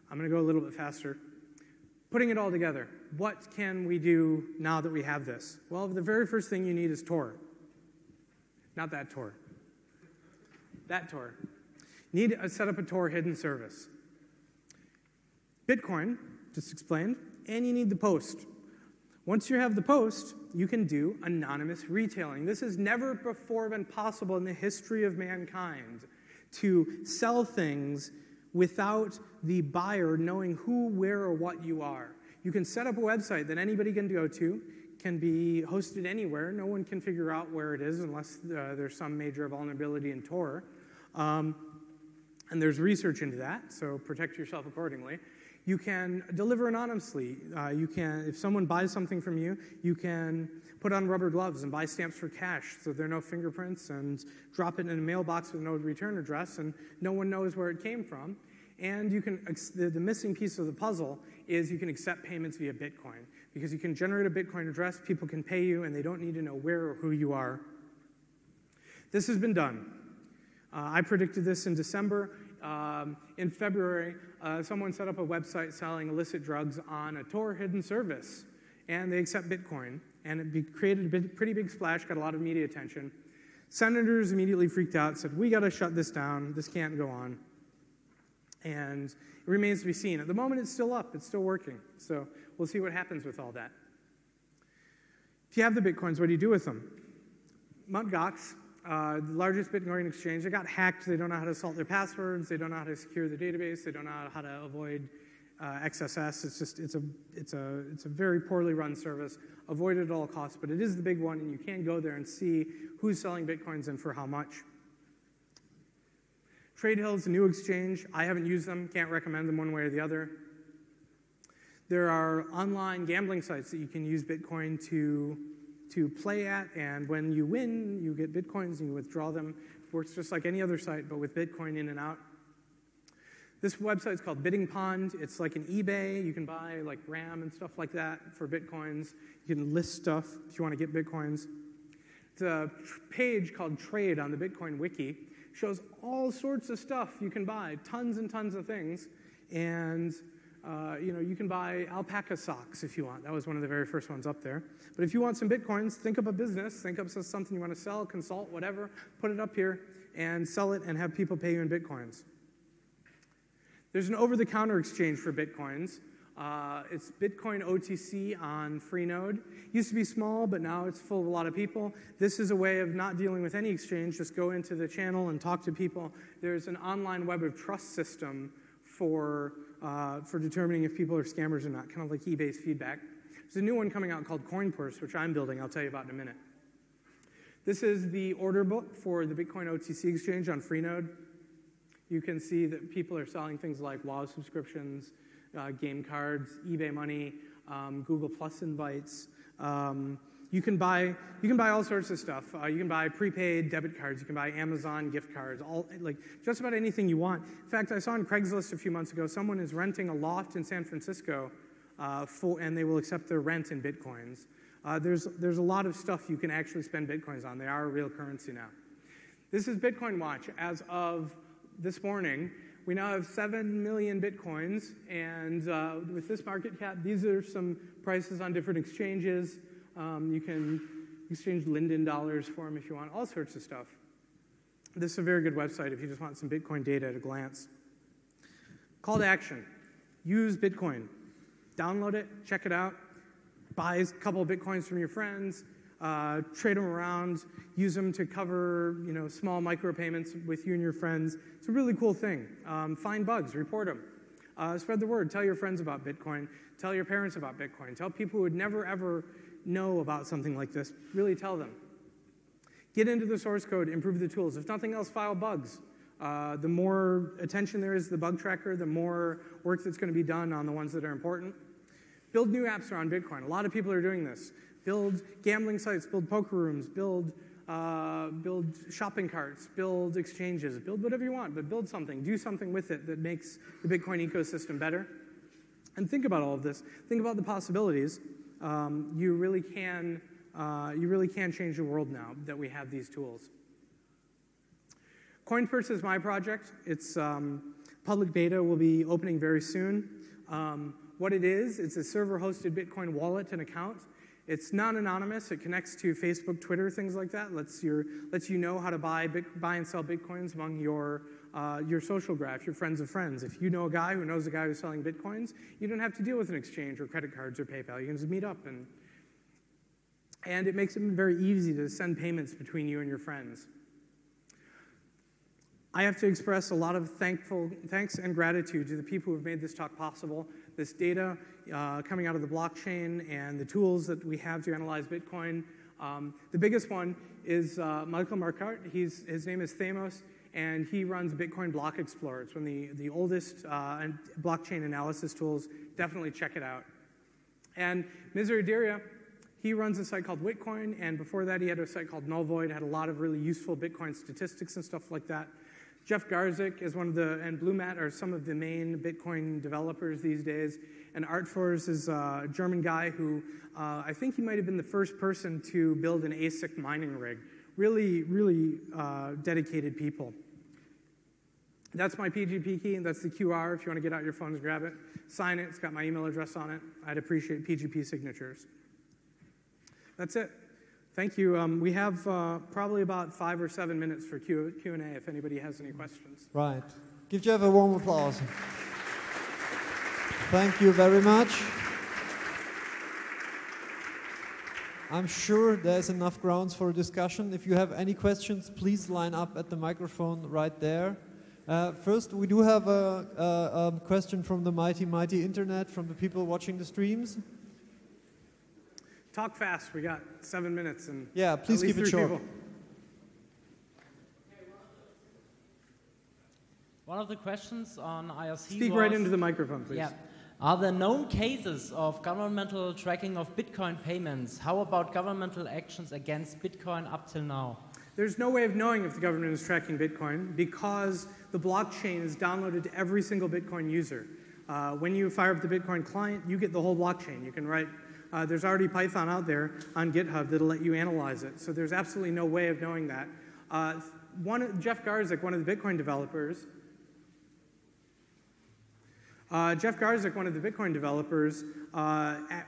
I'm going to go a little bit faster. Putting it all together, what can we do now that we have this? Well, the very first thing you need is Tor. Not that Tor. That Tor. You need to set up a Tor hidden service. Bitcoin, just explained, and you need the post. Once you have the post, you can do anonymous retailing. This has never before been possible in the history of mankind, to sell things without the buyer knowing who, where, or what you are. You can set up a website that anybody can go to, can be hosted anywhere. No one can figure out where it is unless there's some major vulnerability in Tor. And there's research into that, so protect yourself accordingly. You can deliver anonymously. If someone buys something from you, you can put on rubber gloves and buy stamps for cash so there are no fingerprints, and drop it in a mailbox with no return address, and no one knows where it came from. And you can, the missing piece of the puzzle is you can accept payments via Bitcoin, because you can generate a Bitcoin address, people can pay you, and they don't need to know where or who you are. This has been done. I predicted this in December. In February, someone set up a website selling illicit drugs on a Tor hidden service, and they accept Bitcoin, and it created a pretty big splash, got a lot of media attention. Senators immediately freaked out, said, we got to shut this down, this can't go on. And it remains to be seen. At the moment, it's still up, it's still working, so we'll see what happens with all that. If you have the Bitcoins, what do you do with them? Mt. Gox, the largest Bitcoin exchange, they got hacked. They don't know how to salt their passwords. They don't know how to secure the database. They don't know how to avoid XSS. It's a very poorly run service. Avoid it at all costs, but it is the big one, and you can go there and see who's selling Bitcoins and for how much. TradeHill is a new exchange. I haven't used them. Can't recommend them one way or the other. There are online gambling sites that you can use Bitcoin to play at, and when you win, you get Bitcoins and you withdraw them. It works just like any other site, but with Bitcoin in and out. This website is called Bidding Pond. It's like an eBay. You can buy like RAM and stuff like that for Bitcoins. You can list stuff if you want to get Bitcoins. It's a page called Trade on the Bitcoin Wiki. Shows all sorts of stuff you can buy, tons and tons of things. And you can buy alpaca socks if you want. That was one of the very first ones up there. But if you want some Bitcoins, think up a business, think up something you want to sell, consult, whatever, put it up here and sell it and have people pay you in Bitcoins. There's an over-the-counter exchange for Bitcoins. It's Bitcoin OTC on Freenode. Used to be small, but now it's full of a lot of people. This is a way of not dealing with any exchange. Just go into the channel and talk to people. There's an online web of trust system for determining if people are scammers or not, kind of like eBay's feedback. There's a new one coming out called CoinPurse, which I'm building. I'll tell you about in a minute. This is the order book for the Bitcoin OTC exchange on Freenode. You can see that people are selling things like WoW subscriptions, game cards, eBay money, Google Plus invites. You can buy all sorts of stuff. You can buy prepaid debit cards. You can buy Amazon gift cards. Just about anything you want. In fact, I saw on Craigslist a few months ago someone is renting a loft in San Francisco, and they will accept their rent in bitcoins. There's a lot of stuff you can actually spend bitcoins on. They are a real currency now. This is Bitcoin Watch. As of this morning, we now have 7 million bitcoins, and with this market cap, these are some prices on different exchanges. You can exchange Linden dollars for them if you want, all sorts of stuff. This is a very good website if you just want some Bitcoin data at a glance. Call to action. Use Bitcoin. Download it, check it out, buy a couple of Bitcoins from your friends, trade them around, use them to cover small micropayments with you and your friends. It's a really cool thing. Find bugs, report them. Spread the word. Tell your friends about Bitcoin. Tell your parents about Bitcoin. Tell people who would never, ever know about something like this. Really tell them. Get into the source code, improve the tools. If nothing else, file bugs. The more attention there is to the bug tracker, the more work that's going to be done on the ones that are important. Build new apps around Bitcoin. A lot of people are doing this. Build gambling sites, build poker rooms, build shopping carts, build exchanges, build whatever you want, but build something. Do something with it that makes the Bitcoin ecosystem better. And think about all of this. Think about the possibilities. You really can change the world now that we have these tools. CoinPurse is my project. It's public beta will be opening very soon. What it is, it's a server-hosted Bitcoin wallet and account. It's non-anonymous. It connects to Facebook, Twitter, things like that. Lets you know how to buy and sell Bitcoins among your social graph, your friends of friends. If you know a guy who knows a guy who's selling Bitcoins, you don't have to deal with an exchange or credit cards or PayPal. You can just meet up, and it makes it very easy to send payments between you and your friends. I have to express a lot of thanks and gratitude to the people who have made this talk possible. This data coming out of the blockchain and the tools that we have to analyze Bitcoin. The biggest one is Michael Marquardt. His name is Thamos, and he runs Bitcoin Block Explorer. It's one of the oldest blockchain analysis tools. Definitely check it out. And Misery Diria, he runs a site called Witcoin, and before that he had a site called Null Void, had a lot of really useful Bitcoin statistics and stuff like that. Jeff Garzik is and Blue Matt are some of the main Bitcoin developers these days. And Artfors is a German guy who I think he might have been the first person to build an ASIC mining rig. Really, really dedicated people. That's my PGP key, and that's the QR if you want to get out your phone and grab it. Sign it. It's got my email address on it. I'd appreciate PGP signatures. That's it. Thank you. We have probably about 5 or 7 minutes for Q&A if anybody has any questions. Right. Give Jeff a warm applause. Thank you very much. I'm sure there's enough grounds for a discussion. If you have any questions, please line up at the microphone right there. First, we do have a question from the mighty internet, from the people watching the streams. Talk fast. We got 7 minutes, and yeah, please keep it short. One of the questions on IRC Speak right into the microphone, please. Yeah. Are there known cases of governmental tracking of Bitcoin payments? How about governmental actions against Bitcoin up till now? There's no way of knowing if the government is tracking Bitcoin because the blockchain is downloaded to every single Bitcoin user. When you fire up the Bitcoin client, you get the whole blockchain. You can write. There's already Python out there on GitHub that'll let you analyze it. So there's absolutely no way of knowing that. Jeff Garzik, one of the Bitcoin developers,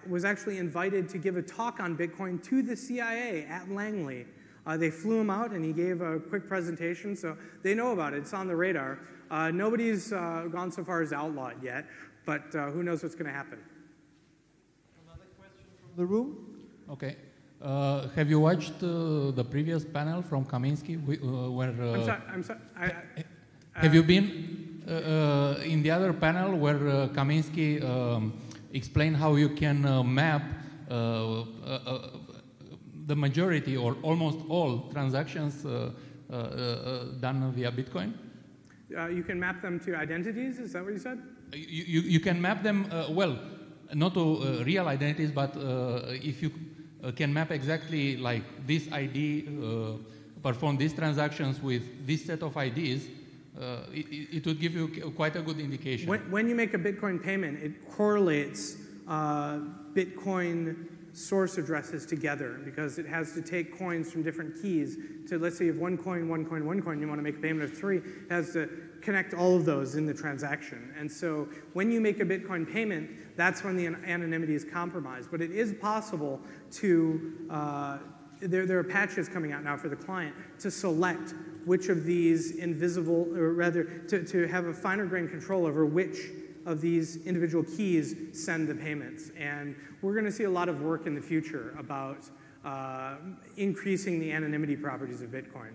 was actually invited to give a talk on Bitcoin to the CIA at Langley. They flew him out, and he gave a quick presentation, so they know about it. It's on the radar. Nobody's gone so far as to outlaw it yet, but who knows what's going to happen. The room? Okay. Have you watched the previous panel from Kaminsky? Where, I'm sorry. Have you been in the other panel where Kaminsky explained how you can map the majority or almost all transactions done via Bitcoin? You can map them to identities, is that what you said? You can map them, well, not to real identities, but if you can map exactly like this ID, perform these transactions with this set of IDs, it would give you quite a good indication. When you make a Bitcoin payment, it correlates Bitcoin source addresses together because it has to take coins from different keys. So let's say you have one coin, one coin, one coin, you want to make a payment of 3, it has to connect all of those in the transaction. And so when you make a Bitcoin payment, that's when the anonymity is compromised. But it is possible to, there are patches coming out now for the client to select which of these invisible, or rather to have a finer grained control over which of these individual keys send the payments. And we're going to see a lot of work in the future about increasing the anonymity properties of Bitcoin.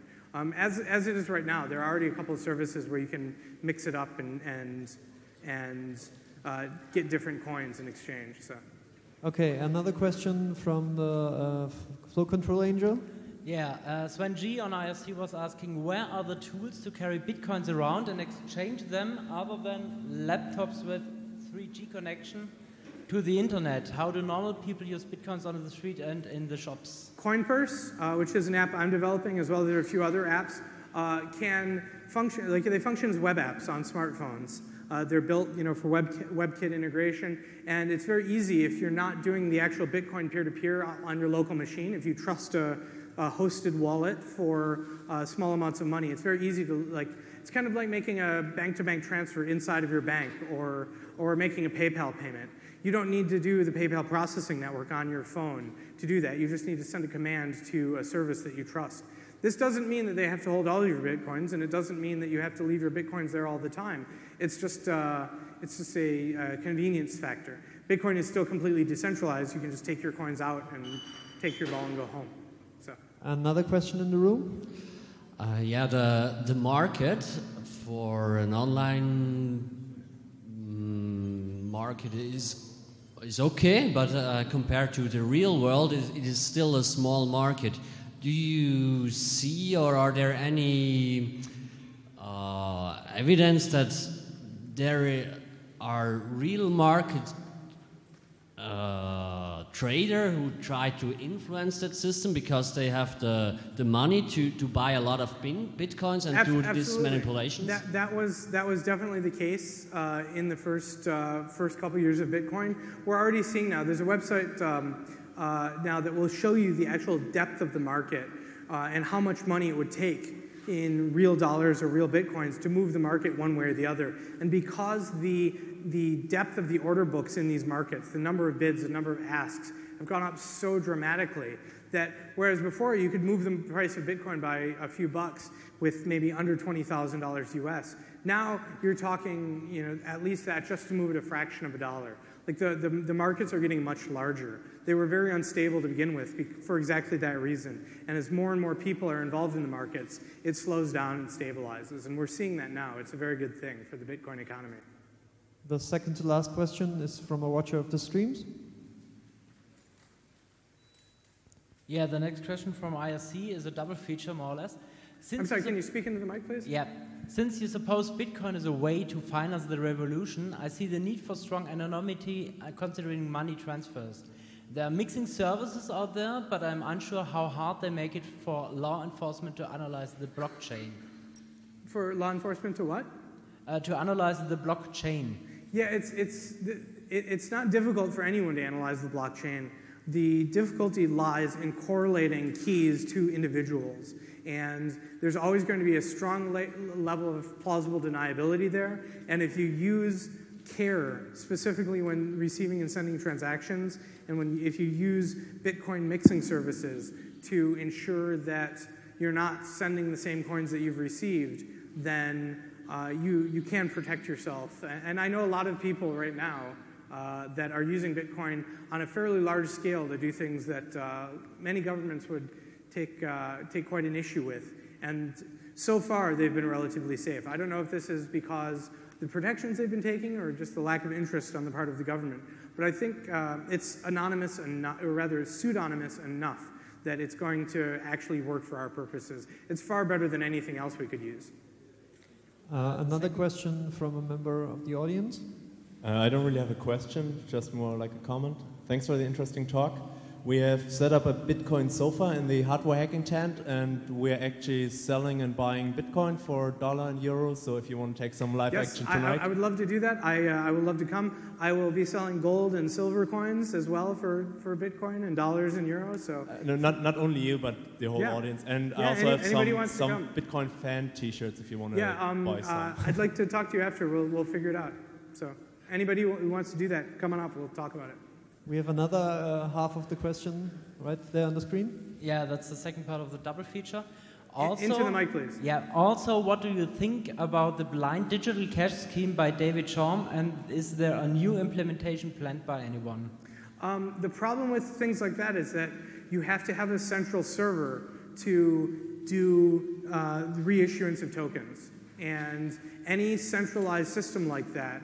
As it is right now, there are already a couple of services where you can mix it up and get different coins in exchange. So. Okay, another question from the Flow Control Angel. Yeah, Sven G on IRC was asking, where are the tools to carry Bitcoins around and exchange them other than laptops with 3G connection to the internet? How do normal people use Bitcoins on the street and in the shops? CoinPurse, which is an app I'm developing, as well as there are a few other apps, can function, like they function as web apps on smartphones. They're built, for WebKit integration, and it's very easy if you're not doing the actual Bitcoin peer-to-peer on your local machine. If you trust a hosted wallet for small amounts of money, it's very easy to it's kind of like making a bank-to-bank transfer inside of your bank or making a PayPal payment. You don't need to do the PayPal processing network on your phone to do that. You just need to send a command to a service that you trust. This doesn't mean that they have to hold all of your Bitcoins, and it doesn't mean that you have to leave your Bitcoins there all the time. It's just a convenience factor. Bitcoin is still completely decentralized. You can just take your coins out and take your ball and go home. So. Another question in the room? Yeah, the market for an online market is okay, but compared to the real world, it is still a small market. Do you see, or are there any evidence that there are real market traders who try to influence that system because they have the money to buy a lot of Bitcoins and do this manipulations? That was definitely the case in the first couple years of Bitcoin. We're already seeing now, there's a website now that will show you the actual depth of the market and how much money it would take in real dollars or real Bitcoins to move the market one way or the other. And because the depth of the order books in these markets, the number of bids, the number of asks, have gone up so dramatically that whereas before you could move the price of Bitcoin by a few bucks with maybe under $20,000 US, now you're talking, at least that just to move it a fraction of a dollar. Like the markets are getting much larger. They were very unstable to begin with for exactly that reason. And as more and more people are involved in the markets, it slows down and stabilizes. And we're seeing that now. It's a very good thing for the Bitcoin economy. The second to last question is from a watcher of the streams. Yeah, the next question from IRC is a double feature, more or less. I'm sorry, can you speak into the mic, please? Yeah. Since you suppose Bitcoin is a way to finance the revolution, I see the need for strong anonymity considering money transfers. There are mixing services out there, but I'm unsure how hard they make it for law enforcement to analyze the blockchain. For law enforcement to what? To analyze the blockchain. Yeah, it's not difficult for anyone to analyze the blockchain. The difficulty lies in correlating keys to individuals. And there's always going to be a strong level of plausible deniability there. And if you use care, specifically when receiving and sending transactions, and if you use Bitcoin mixing services to ensure that you're not sending the same coins that you've received, then you can protect yourself. And I know a lot of people right now that are using Bitcoin on a fairly large scale to do things that many governments would take quite an issue with. And so far, they've been relatively safe. I don't know if this is because the protections they've been taking or just the lack of interest on the part of the government. But I think it's anonymous enough, or rather pseudonymous enough, that it's going to actually work for our purposes. It's far better than anything else we could use. Another question from a member of the audience. I don't really have a question, just more like a comment. Thanks for the interesting talk. We have set up a Bitcoin sofa in the hardware hacking tent, and we're actually selling and buying Bitcoin for $1 and euros. So if you want to take some live action tonight. I would love to do that. I would love to come. I will be selling gold and silver coins as well for Bitcoin and dollars and euros. So no, not only you, but the whole audience. And I also have some Bitcoin fan T-shirts if you want to buy some. I'd like to talk to you after. We'll figure it out. So anybody who wants to do that, come on up. We'll talk about it. We have another half of the question right there on the screen. Yeah, that's the second part of the double feature. Also, into the mic, please. Yeah. Also, what do you think about the blind digital cash scheme by David Chaum, and is there a new implementation planned by anyone? The problem with things like that is that you have to have a central server to do the reissuance of tokens. And any centralized system like that,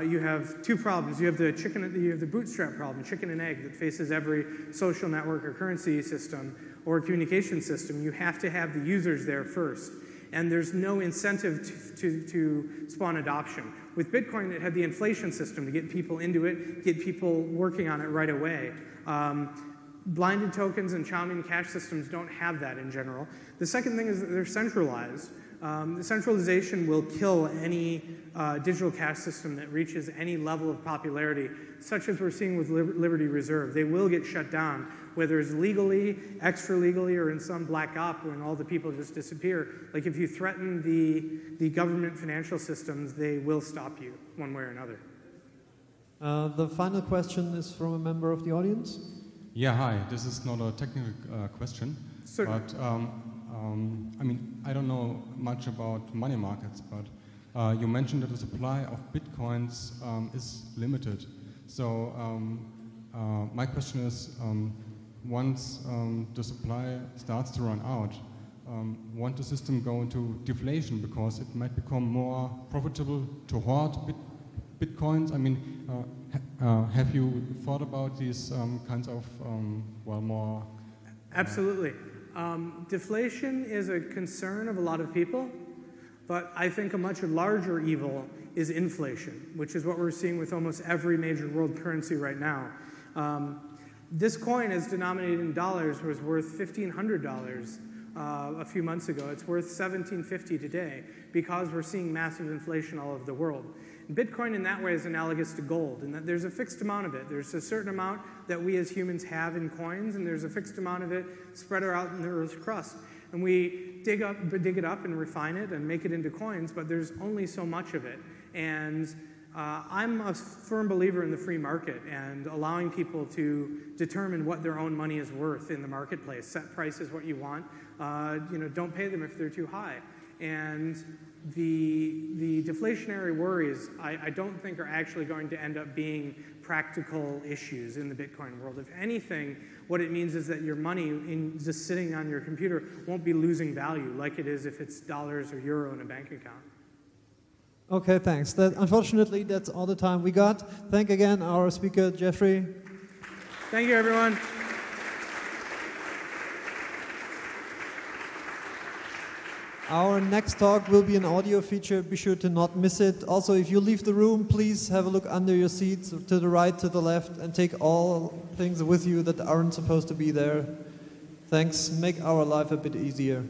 you have two problems. You have the bootstrap problem, chicken and egg, that faces every social network or currency system or communication system. You have to have the users there first. And there's no incentive to spawn adoption. With Bitcoin, it had the inflation system to get people into it, get people working on it right away. Blinded tokens and Chaumian cash systems don't have that in general. The second thing is that they're centralized. The centralization will kill any digital cash system that reaches any level of popularity, such as we're seeing with Liberty Reserve. They will get shut down, whether it's legally, extra-legally, or in some black op when all the people just disappear. Like if you threaten the government financial systems, they will stop you one way or another. The final question is from a member of the audience. Yeah, hi. This is not a technical question, Certainly. but I mean, I don't know much about money markets, but you mentioned that the supply of bitcoins is limited. So my question is, once the supply starts to run out, won't the system go into deflation because it might become more profitable to hoard bitcoins? I mean, have you thought about these kinds of, more... Absolutely. Deflation is a concern of a lot of people, but I think a much larger evil is inflation, which is what we're seeing with almost every major world currency right now. This coin is denominated in dollars, was worth $1,500 a few months ago. It's worth $1,750 today because we're seeing massive inflation all over the world. Bitcoin in that way is analogous to gold, in that there's a fixed amount of it. There's a certain amount that we as humans have in coins, and there's a fixed amount of it spread out in the Earth's crust. And we dig it up and refine it and make it into coins, but there's only so much of it. And I'm a firm believer in the free market and allowing people to determine what their own money is worth in the marketplace. Set prices what you want. Don't pay them if they're too high. And the deflationary worries, I don't think are actually going to end up being practical issues in the Bitcoin world. If anything, what it means is that your money just sitting on your computer won't be losing value like it is if it's dollars or euro in a bank account. Okay, thanks. Unfortunately, that's all the time we got. Thank again our speaker, Jeffrey. Thank you, everyone. Our next talk will be an audio feature. Be sure to not miss it. Also, if you leave the room, please have a look under your seats, to the right, to the left, and take all things with you that aren't supposed to be there. Thanks. Make our life a bit easier.